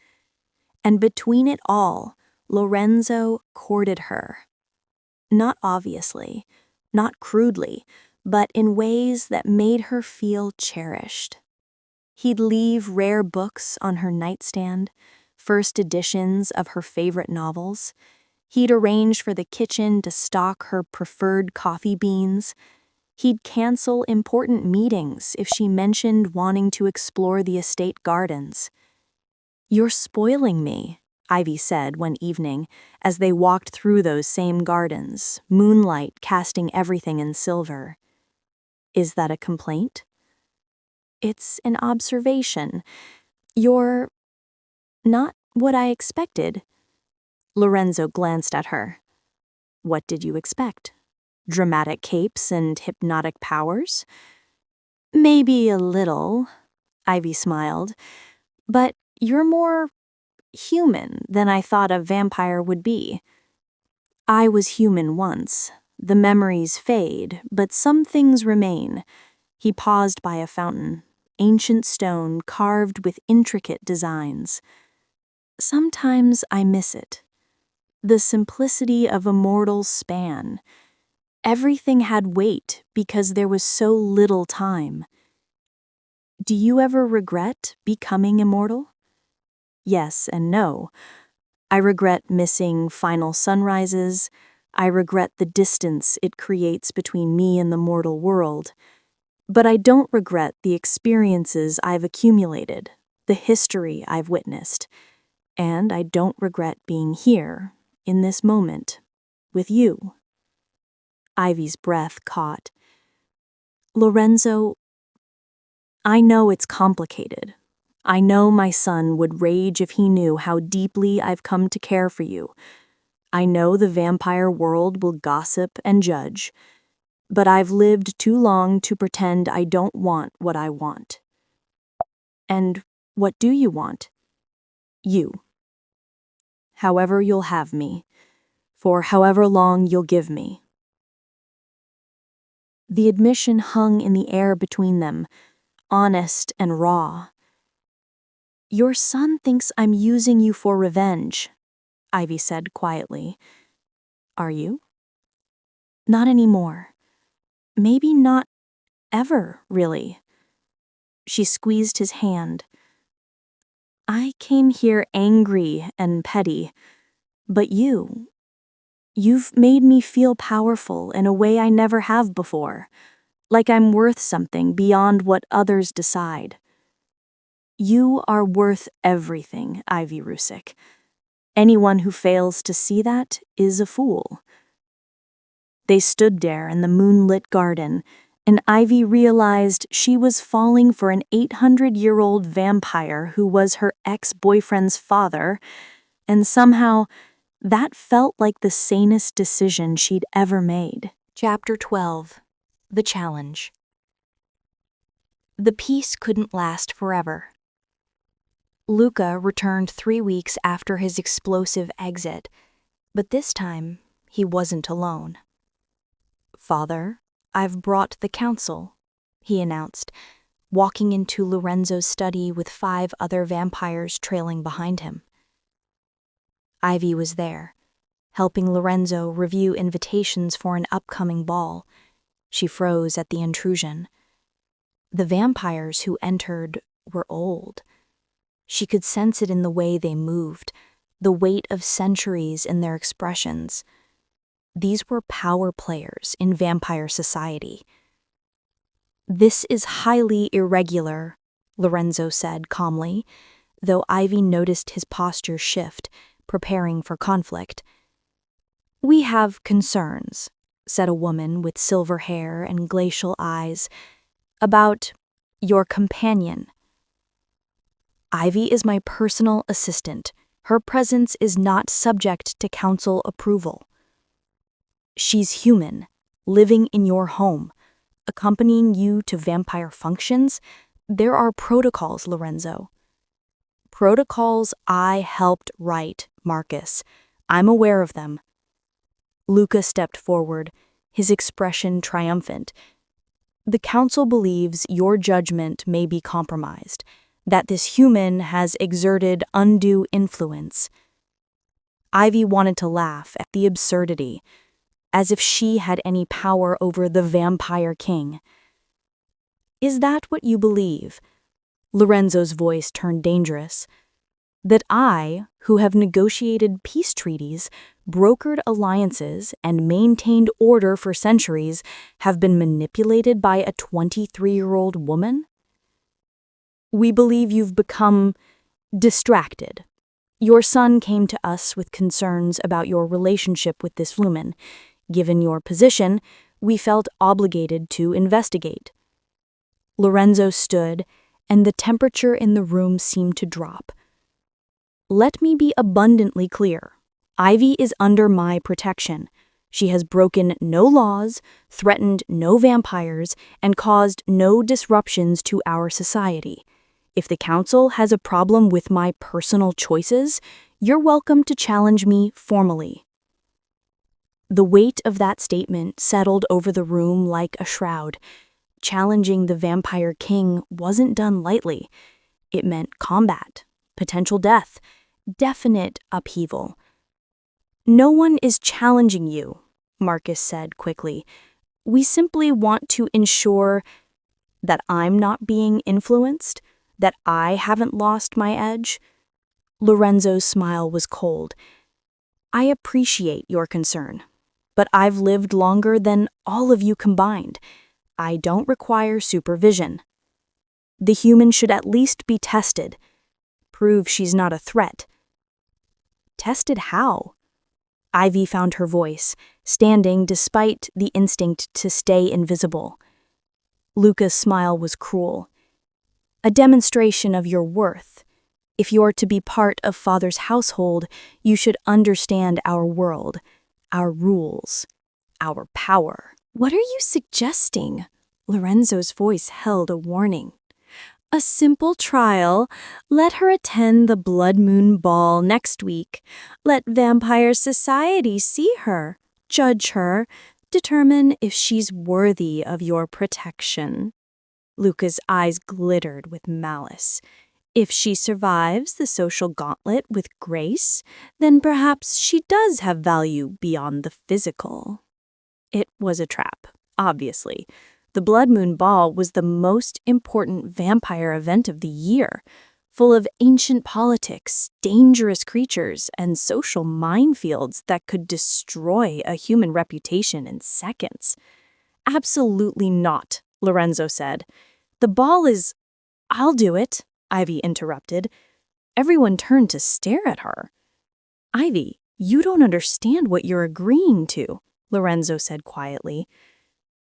And between it all, Lorenzo courted her. Not obviously, not crudely, but in ways that made her feel cherished. He'd leave rare books on her nightstand, first editions of her favorite novels. He'd arrange for the kitchen to stock her preferred coffee beans. He'd cancel important meetings if she mentioned wanting to explore the estate gardens. "You're spoiling me," Ivy said one evening as they walked through those same gardens, moonlight casting everything in silver. "Is that a complaint?" "It's an observation. You're not what I expected." Lorenzo glanced at her. "What did you expect? Dramatic capes and hypnotic powers?" "Maybe a little," Ivy smiled, "but you're more human than I thought a vampire would be." "I was human once. The memories fade, but some things remain." He paused by a fountain, ancient stone carved with intricate designs. "Sometimes I miss it. The simplicity of a mortal's span. Everything had weight because there was so little time." "Do you ever regret becoming immortal?" "Yes and no. I regret missing final sunrises. I regret the distance it creates between me and the mortal world. But I don't regret the experiences I've accumulated, the history I've witnessed. And I don't regret being here, in this moment, with you." Ivy's breath caught. "Lorenzo, I know it's complicated. I know my son would rage if he knew how deeply I've come to care for you. I know the vampire world will gossip and judge. But I've lived too long to pretend I don't want what I want." "And what do you want?" "You. However you'll have me, for however long you'll give me." The admission hung in the air between them, honest and raw. "Your son thinks I'm using you for revenge," Ivy said quietly. "Are you?" "Not anymore. Maybe not ever, really." She squeezed his hand. "I came here angry and petty, but you've made me feel powerful in a way I never have before, like I'm worth something beyond what others decide." "You are worth everything, Ivy Rusick. Anyone who fails to see that is a fool." They stood there in the moonlit garden, and Ivy realized she was falling for an 800-year-old vampire who was her ex-boyfriend's father, and somehow that felt like the sanest decision she'd ever made. Chapter 12. The Challenge. The peace couldn't last forever. Luca returned 3 weeks after his explosive exit, but this time he wasn't alone. "Father, I've brought the council," he announced, walking into Lorenzo's study with 5 other vampires trailing behind him. Ivy was there, helping Lorenzo review invitations for an upcoming ball. She froze at the intrusion. The vampires who entered were old. She could sense it in the way they moved, the weight of centuries in their expressions. These were power players in vampire society. "This is highly irregular," Lorenzo said calmly, though Ivy noticed his posture shift, preparing for conflict. "We have concerns," said a woman with silver hair and glacial eyes, "about your companion." "Ivy is my personal assistant. Her presence is not subject to council approval." "She's human, living in your home, accompanying you to vampire functions. There are protocols, Lorenzo." "Protocols I helped write, Marcus. I'm aware of them." Luca stepped forward, his expression triumphant. "The council believes your judgment may be compromised, that this human has exerted undue influence." Ivy wanted to laugh at the absurdity, as if she had any power over the vampire king. "Is that what you believe?" Lorenzo's voice turned dangerous. That I, who have negotiated peace treaties, brokered alliances, and maintained order for centuries, have been manipulated by a 23-year-old woman? We believe you've become distracted. Your son came to us with concerns about your relationship with this woman. Given your position, we felt obligated to investigate. Lorenzo stood, and the temperature in the room seemed to drop. Let me be abundantly clear. Ivy is under my protection. She has broken no laws, threatened no vampires, and caused no disruptions to our society. If the council has a problem with my personal choices, you're welcome to challenge me formally. The weight of that statement settled over the room like a shroud. Challenging the vampire king wasn't done lightly. It meant combat, potential death, definite upheaval. No one is challenging you, Marcus said quickly. We simply want to ensure that I'm not being influenced, that I haven't lost my edge. Lorenzo's smile was cold. I appreciate your concern, but I've lived longer than all of you combined. I don't require supervision. The human should at least be tested. Prove she's not a threat. Tested how? Ivy found her voice, standing despite the instinct to stay invisible. Luca's smile was cruel. A demonstration of your worth. If you're to be part of Father's household, you should understand our world, our rules, our power. What are you suggesting? Lorenzo's voice held a warning. A simple trial. Let her attend the Blood Moon Ball next week. Let Vampire Society see her, judge her, determine if she's worthy of your protection. Luca's eyes glittered with malice. If she survives the social gauntlet with grace, then perhaps she does have value beyond the physical. It was a trap, obviously. The Blood Moon Ball was the most important vampire event of the year, full of ancient politics, dangerous creatures, and social minefields that could destroy a human reputation in seconds. Absolutely not, Lorenzo said. The ball is— I'll do it, Ivy interrupted. Everyone turned to stare at her. Ivy, you don't understand what you're agreeing to, Lorenzo said quietly.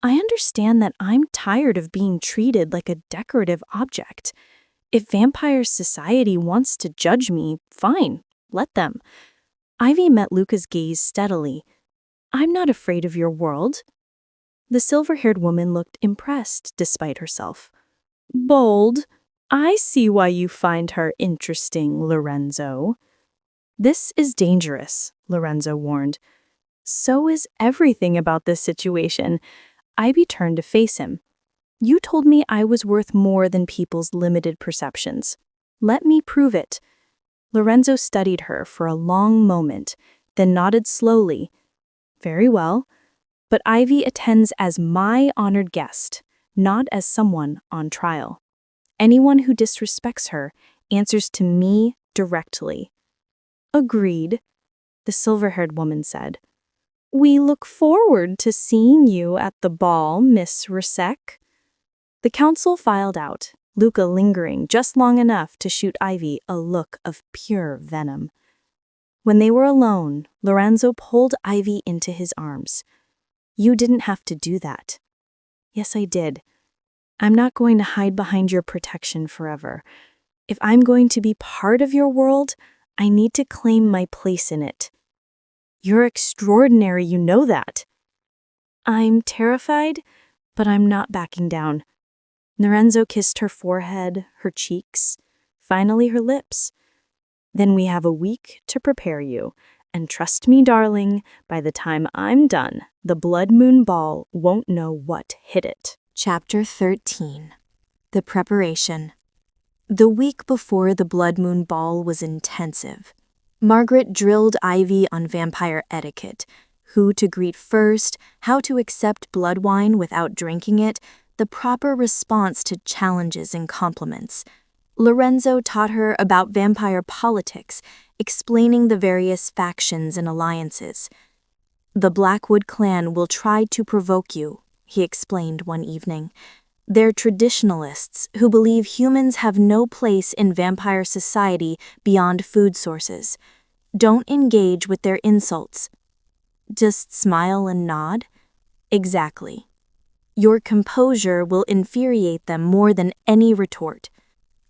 I understand that I'm tired of being treated like a decorative object. If Vampire Society wants to judge me, fine, let them. Ivy met Luca's gaze steadily. I'm not afraid of your world. The silver-haired woman looked impressed despite herself. Bold. I see why you find her interesting, Lorenzo. This is dangerous, Lorenzo warned. So is everything about this situation. Ivy turned to face him. You told me I was worth more than people's limited perceptions. Let me prove it. Lorenzo studied her for a long moment, then nodded slowly. Very well, but Ivy attends as my honored guest, not as someone on trial. Anyone who disrespects her answers to me directly. Agreed, the silver-haired woman said. We look forward to seeing you at the ball, Miss Rasek. The council filed out, Luca lingering just long enough to shoot Ivy a look of pure venom. When they were alone, Lorenzo pulled Ivy into his arms. You didn't have to do that. Yes, I did. I'm not going to hide behind your protection forever. If I'm going to be part of your world, I need to claim my place in it. You're extraordinary, you know that. I'm terrified, but I'm not backing down. Lorenzo kissed her forehead, her cheeks, finally her lips. Then we have a week to prepare you, and trust me, darling, by the time I'm done, the Blood Moon Ball won't know what hit it. Chapter 13. The Preparation. The week before the Blood Moon Ball was intensive. Margaret drilled Ivy on vampire etiquette, who to greet first, how to accept blood wine without drinking it, the proper response to challenges and compliments. Lorenzo taught her about vampire politics, explaining the various factions and alliances. "The Blackwood clan will try to provoke you," he explained one evening. "They're traditionalists who believe humans have no place in vampire society beyond food sources. Don't engage with their insults. Just smile and nod? Exactly. Your composure will infuriate them more than any retort."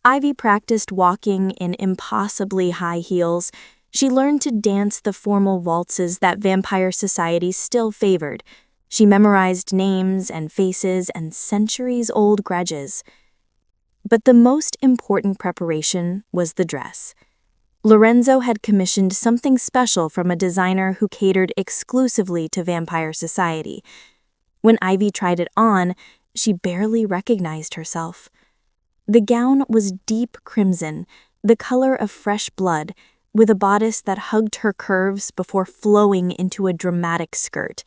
Ivy practiced walking in impossibly high heels. She learned to dance the formal waltzes that vampire society still favored. She memorized names and faces and centuries-old grudges. But the most important preparation was the dress. Lorenzo had commissioned something special from a designer who catered exclusively to vampire society. When Ivy tried it on, she barely recognized herself. The gown was deep crimson, the color of fresh blood, with a bodice that hugged her curves before flowing into a dramatic skirt.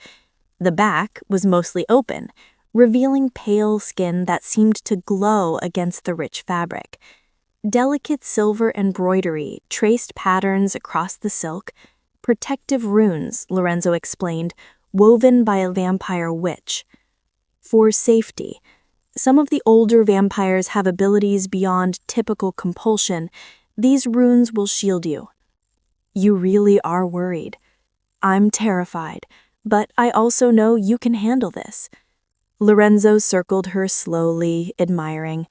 The back was mostly open, revealing pale skin that seemed to glow against the rich fabric. Delicate silver embroidery traced patterns across the silk, protective runes, Lorenzo explained, woven by a vampire witch. For safety. Some of the older vampires have abilities beyond typical compulsion. These runes will shield you. You really are worried. I'm terrified, but I also know you can handle this. Lorenzo circled her slowly, admiring.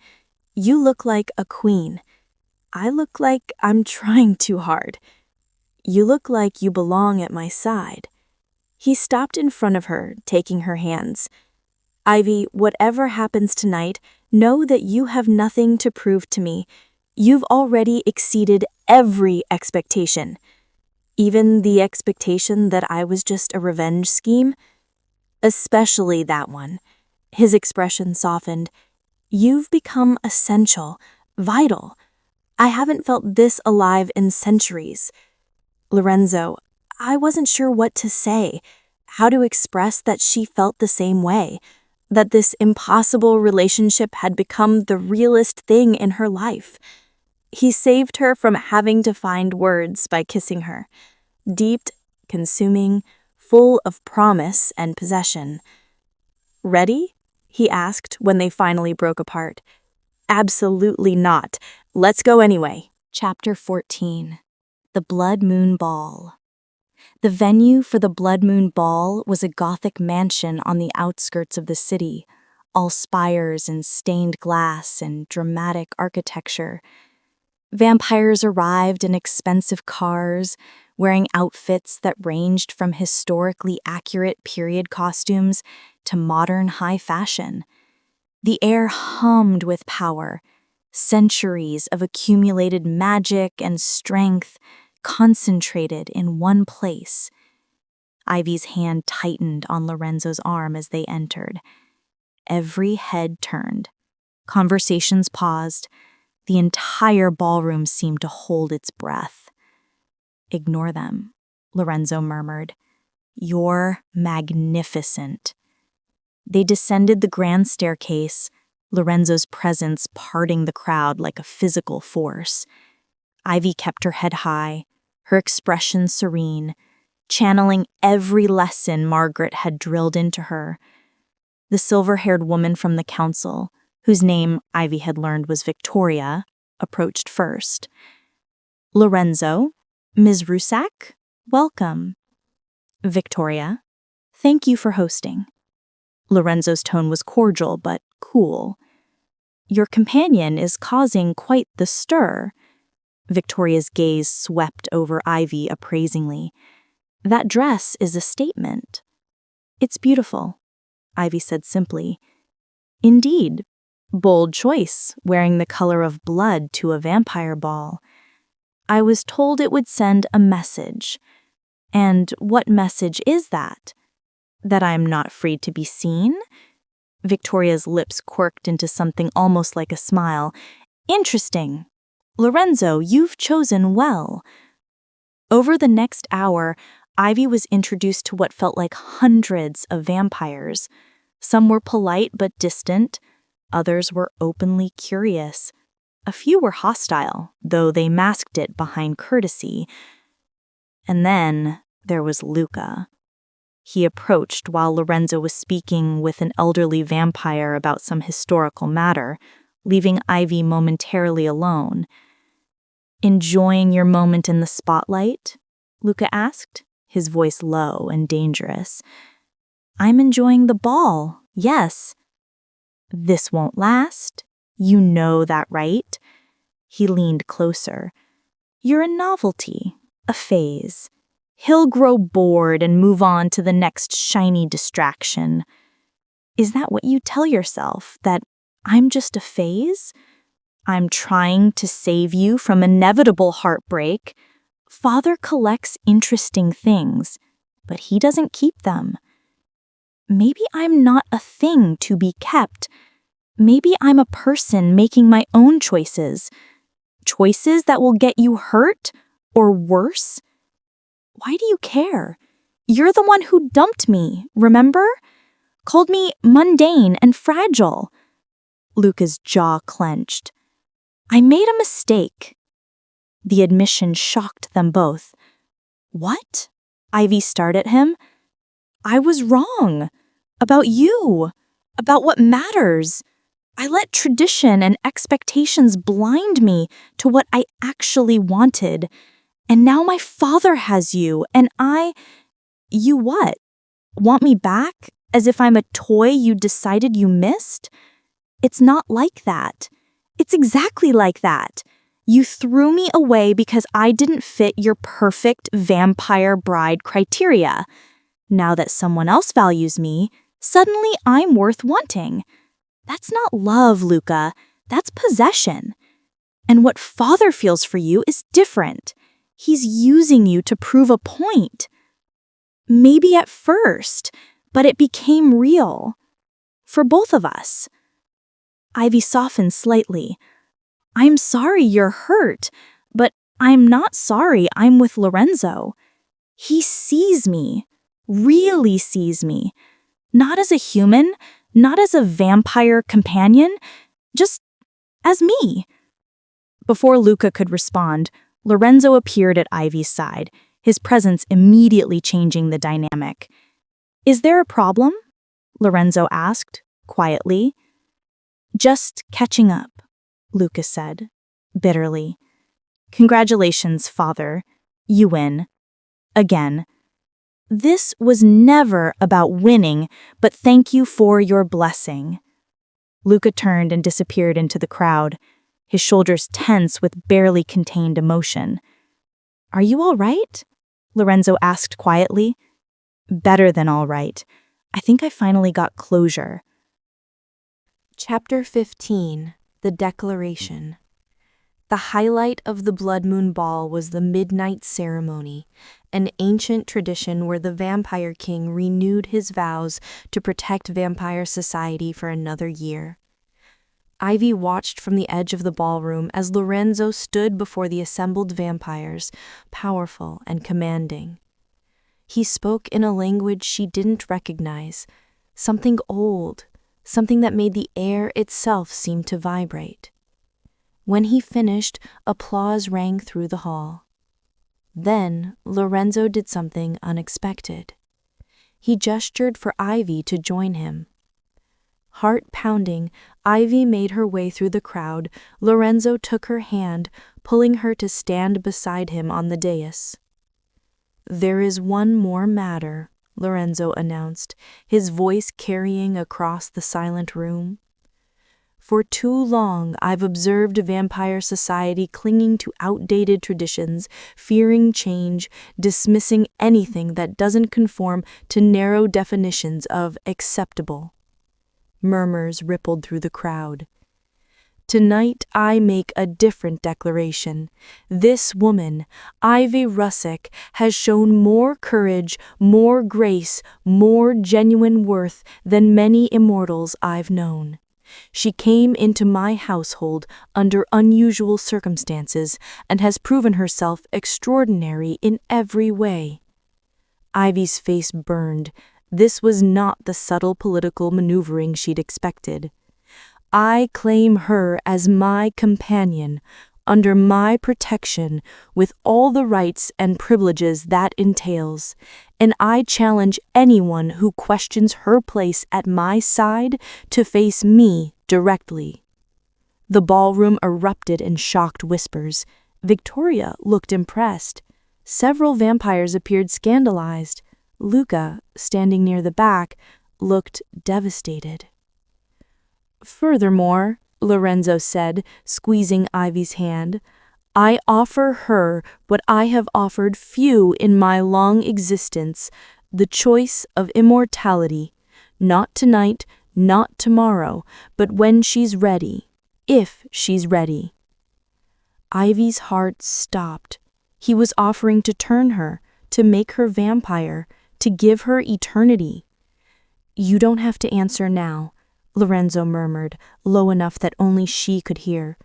You look like a queen. I look like I'm trying too hard. You look like you belong at my side. He stopped in front of her, taking her hands. Ivy, whatever happens tonight, know that you have nothing to prove to me. You've already exceeded every expectation. Even the expectation that I was just a revenge scheme? Especially that one. His expression softened. You've become essential, vital. I haven't felt this alive in centuries. Lorenzo, I wasn't sure what to say, how to express that she felt the same way, that this impossible relationship had become the realest thing in her life. He saved her from having to find words by kissing her. Deep, consuming, full of promise and possession. Ready? He asked when they finally broke apart. Absolutely not. Let's go anyway. Chapter 14. The Blood Moon Ball. The venue for the Blood Moon Ball was a Gothic mansion on the outskirts of the city, all spires and stained glass and dramatic architecture. Vampires arrived in expensive cars, wearing outfits that ranged from historically accurate period costumes to modern high fashion. The air hummed with power, centuries of accumulated magic and strength concentrated in one place. Ivy's hand tightened on Lorenzo's arm as they entered. Every head turned. Conversations paused. The entire ballroom seemed to hold its breath. Ignore them, Lorenzo murmured. You're magnificent. They descended the grand staircase, Lorenzo's presence parting the crowd like a physical force. Ivy kept her head high, her expression serene, channeling every lesson Margaret had drilled into her. The silver-haired woman from the council, whose name Ivy had learned was Victoria, approached first. Lorenzo, Ms. Rusak, welcome. Victoria, thank you for hosting. Lorenzo's tone was cordial but cool. Your companion is causing quite the stir. Victoria's gaze swept over Ivy appraisingly. That dress is a statement. It's beautiful, Ivy said simply. Indeed, bold choice, wearing the color of blood to a vampire ball. I was told it would send a message. And what message is that? That I'm not free to be seen? Victoria's lips quirked into something almost like a smile. Interesting. Lorenzo, you've chosen well. Over the next hour, Ivy was introduced to what felt like hundreds of vampires. Some were polite but distant. Others were openly curious. A few were hostile, though they masked it behind courtesy. And then there was Luca. He approached while Lorenzo was speaking with an elderly vampire about some historical matter, leaving Ivy momentarily alone. "Enjoying your moment in the spotlight?" Luca asked, his voice low and dangerous. "I'm enjoying the ball, yes." "This won't last. You know that, right?" He leaned closer. "You're a novelty, a phase. He'll grow bored and move on to the next shiny distraction." "Is that what you tell yourself, that I'm just a phase? I'm trying to save you from inevitable heartbreak. Father collects interesting things, but he doesn't keep them. Maybe I'm not a thing to be kept. Maybe I'm a person making my own choices. Choices that will get you hurt or worse. Why do you care? You're the one who dumped me, remember? Called me mundane and fragile." Luca's jaw clenched. "I made a mistake." The admission shocked them both. "What?" Ivy stared at him. "I was wrong. About you. About what matters. I let tradition and expectations blind me to what I actually wanted. And now my father has you, and You what? Want me back? As if I'm a toy you decided you missed? It's not like that. It's exactly like that. You threw me away because I didn't fit your perfect vampire bride criteria. Now that someone else values me, suddenly I'm worth wanting. That's not love, Luca. That's possession. And what father feels for you is different. He's using you to prove a point. Maybe at first, but it became real. For both of us." Ivy softened slightly. "I'm sorry you're hurt, but I'm not sorry I'm with Lorenzo. He sees me, really sees me. Not as a human, not as a vampire companion, just as me." Before Luca could respond, Lorenzo appeared at Ivy's side, his presence immediately changing the dynamic. "Is there a problem?" Lorenzo asked, quietly. "Just catching up," Luca said, bitterly. "Congratulations, father. You win. Again. This was never about winning, but thank you for your blessing." Luca turned and disappeared into the crowd, his shoulders tense with barely contained emotion. "Are you all right?" Lorenzo asked quietly. "Better than all right. I think I finally got closure." Chapter 15. The Declaration. The highlight of the Blood Moon Ball was the midnight ceremony, an ancient tradition where the Vampire King renewed his vows to protect vampire society for another year. Ivy watched from the edge of the ballroom as Lorenzo stood before the assembled vampires, powerful and commanding. He spoke in a language she didn't recognize, something old, something that made the air itself seem to vibrate. When he finished, applause rang through the hall. Then Lorenzo did something unexpected. He gestured for Ivy to join him. Heart pounding, Ivy made her way through the crowd. Lorenzo took her hand, pulling her to stand beside him on the dais. "There is one more matter," Lorenzo announced, his voice carrying across the silent room. "For too long I've observed vampire society clinging to outdated traditions, fearing change, dismissing anything that doesn't conform to narrow definitions of acceptable." Murmurs rippled through the crowd. "Tonight I make a different declaration. This woman, Ivy Russick, has shown more courage, more grace, more genuine worth than many immortals I've known. She came into my household under unusual circumstances and has proven herself extraordinary in every way." Ivy's face burned. This was not the subtle political maneuvering she'd expected. I claim her as my companion, under my protection, with all the rights and privileges that entails, and I challenge anyone who questions her place at my side to face me directly." The ballroom erupted in shocked whispers. Victoria looked impressed. Several vampires appeared scandalized. Luca, standing near the back, looked devastated. "Furthermore," Lorenzo said, squeezing Ivy's hand, "I offer her what I have offered few in my long existence, the choice of immortality. Not tonight, not tomorrow, but when she's ready, if she's ready." Ivy's heart stopped. He was offering to turn her, to make her vampire, to give her eternity. "You don't have to answer now," Lorenzo murmured, low enough that only she could hear.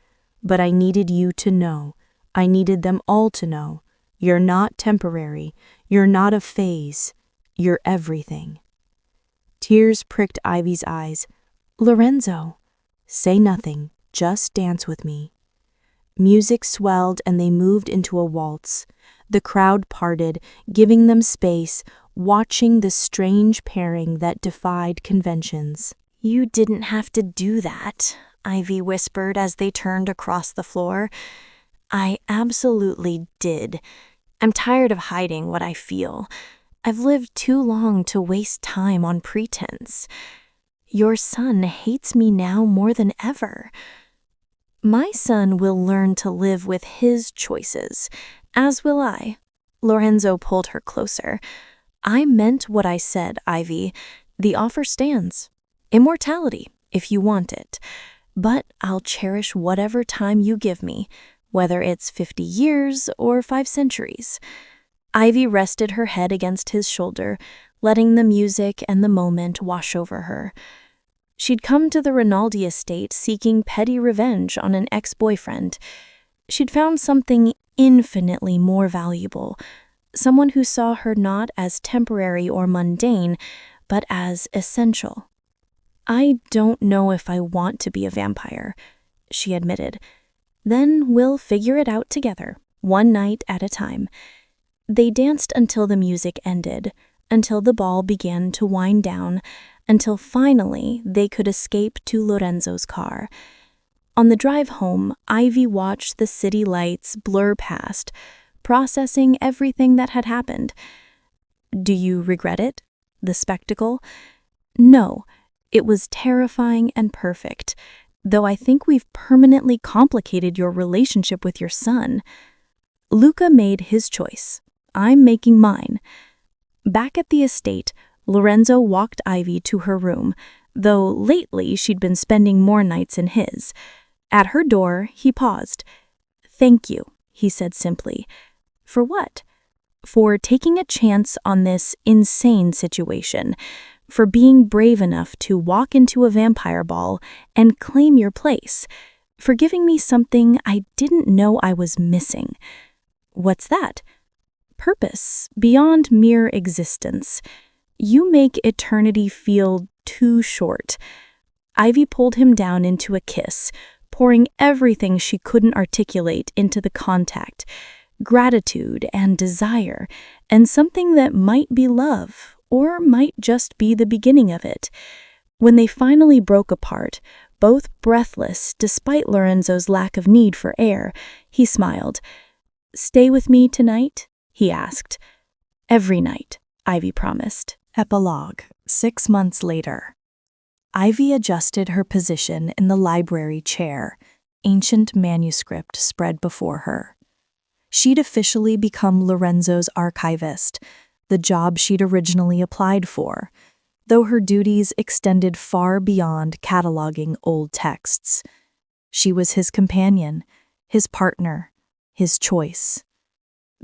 "But I needed you to know. I needed them all to know. You're not temporary. You're not a phase. You're everything." Tears pricked Ivy's eyes. "Lorenzo, say nothing. Just dance with me." Music swelled and they moved into a waltz. The crowd parted, giving them space, watching the strange pairing that defied conventions. "You didn't have to do that," Ivy whispered as they turned across the floor. "I absolutely did. I'm tired of hiding what I feel. I've lived too long to waste time on pretense. Your son hates me now more than ever. My son will learn to live with his choices, as will I." Lorenzo pulled her closer. "I meant what I said, Ivy. The offer stands. Immortality, if you want it. But I'll cherish whatever time you give me, whether it's 50 years or 5 centuries. Ivy rested her head against his shoulder, letting the music and the moment wash over her. She'd come to the Rinaldi estate seeking petty revenge on an ex-boyfriend. She'd found something infinitely more valuable, someone who saw her not as temporary or mundane, but as essential. "I don't know if I want to be a vampire," she admitted. "Then we'll figure it out together, one night at a time." They danced until the music ended, until the ball began to wind down, until finally they could escape to Lorenzo's car. On the drive home, Ivy watched the city lights blur past, processing everything that had happened. "Do you regret it? The spectacle?" "No, it was terrifying and perfect, though I think we've permanently complicated your relationship with your son. Luca made his choice. I'm making mine." Back at the estate, Lorenzo walked Ivy to her room, though lately she'd been spending more nights in his. At her door, he paused. "Thank you," he said simply. "For what?" "For taking a chance on this insane situation, for being brave enough to walk into a vampire ball and claim your place, for giving me something I didn't know I was missing." "What's that?" "Purpose, beyond mere existence. You make eternity feel too short." Ivy pulled him down into a kiss, pouring everything she couldn't articulate into the contact. Gratitude and desire, and something that might be love, or might just be the beginning of it. When they finally broke apart, both breathless despite Lorenzo's lack of need for air, he smiled. "Stay with me tonight?" he asked. "Every night," Ivy promised. Epilogue, 6 months later. Ivy adjusted her position in the library chair, ancient manuscript spread before her. She'd officially become Lorenzo's archivist, the job she'd originally applied for, though her duties extended far beyond cataloging old texts. She was his companion, his partner, his choice.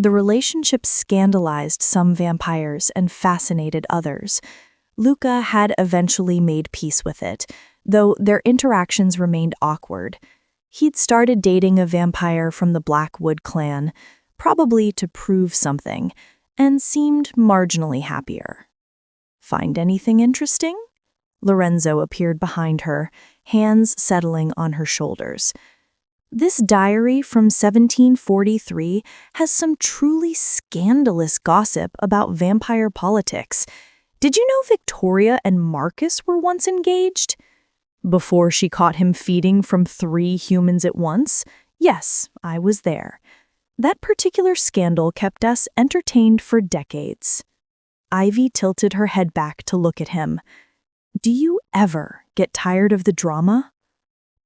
The relationship scandalized some vampires and fascinated others. Luca had eventually made peace with it, though their interactions remained awkward. He'd started dating a vampire from the Blackwood clan, probably to prove something, and seemed marginally happier. "Find anything interesting?" Lorenzo appeared behind her, hands settling on her shoulders. This diary from 1743 has some truly scandalous gossip about vampire politics. Did you know Victoria and Marcus were once engaged? Before she caught him feeding from 3 humans at once? Yes, I was there. That particular scandal kept us entertained for decades. Ivy tilted her head back to look at him. Do you ever get tired of the drama?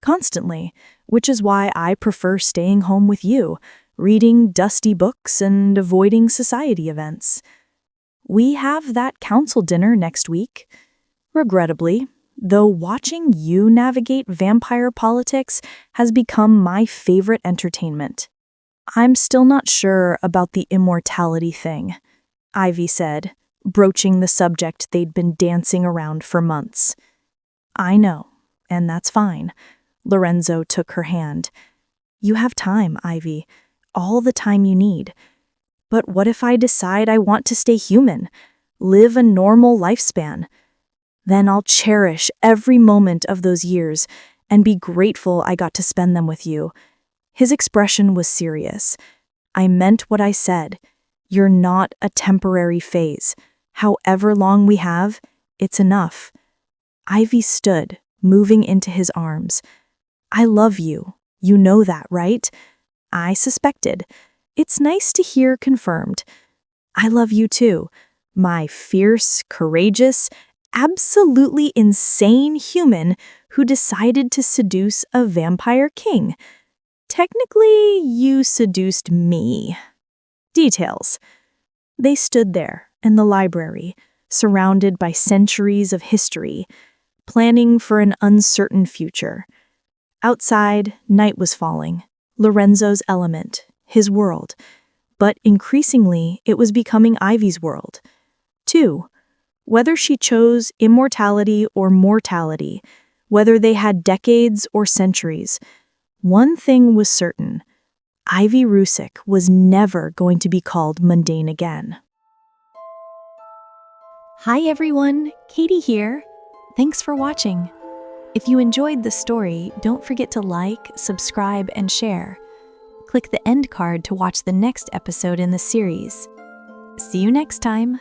Constantly, which is why I prefer staying home with you, reading dusty books and avoiding society events. We have that council dinner next week. Regrettably, though, watching you navigate vampire politics has become my favorite entertainment. I'm still not sure about the immortality thing, Ivy said, broaching the subject they'd been dancing around for months. I know, and that's fine. Lorenzo took her hand. You have time, Ivy, all the time you need. But what if I decide I want to stay human, live a normal lifespan? Then I'll cherish every moment of those years and be grateful I got to spend them with you. His expression was serious. I meant what I said. You're not a temporary phase. However long we have, it's enough. Ivy stood, moving into his arms. I love you. You know that, right? I suspected. It's nice to hear confirmed. I love you too, my fierce, courageous, absolutely insane human who decided to seduce a vampire king. Technically, you seduced me. Details. They stood there in the library, surrounded by centuries of history, planning for an uncertain future. Outside, night was falling, Lorenzo's element, his world. But increasingly, it was becoming Ivy's world. 2. Whether she chose immortality or mortality, whether they had decades or centuries, one thing was certain. Ivy Rusick was never going to be called mundane again. Hi everyone, Katie here. Thanks for watching. If you enjoyed the story, don't forget to like, subscribe, and share. Click the end card to watch the next episode in the series. See you next time.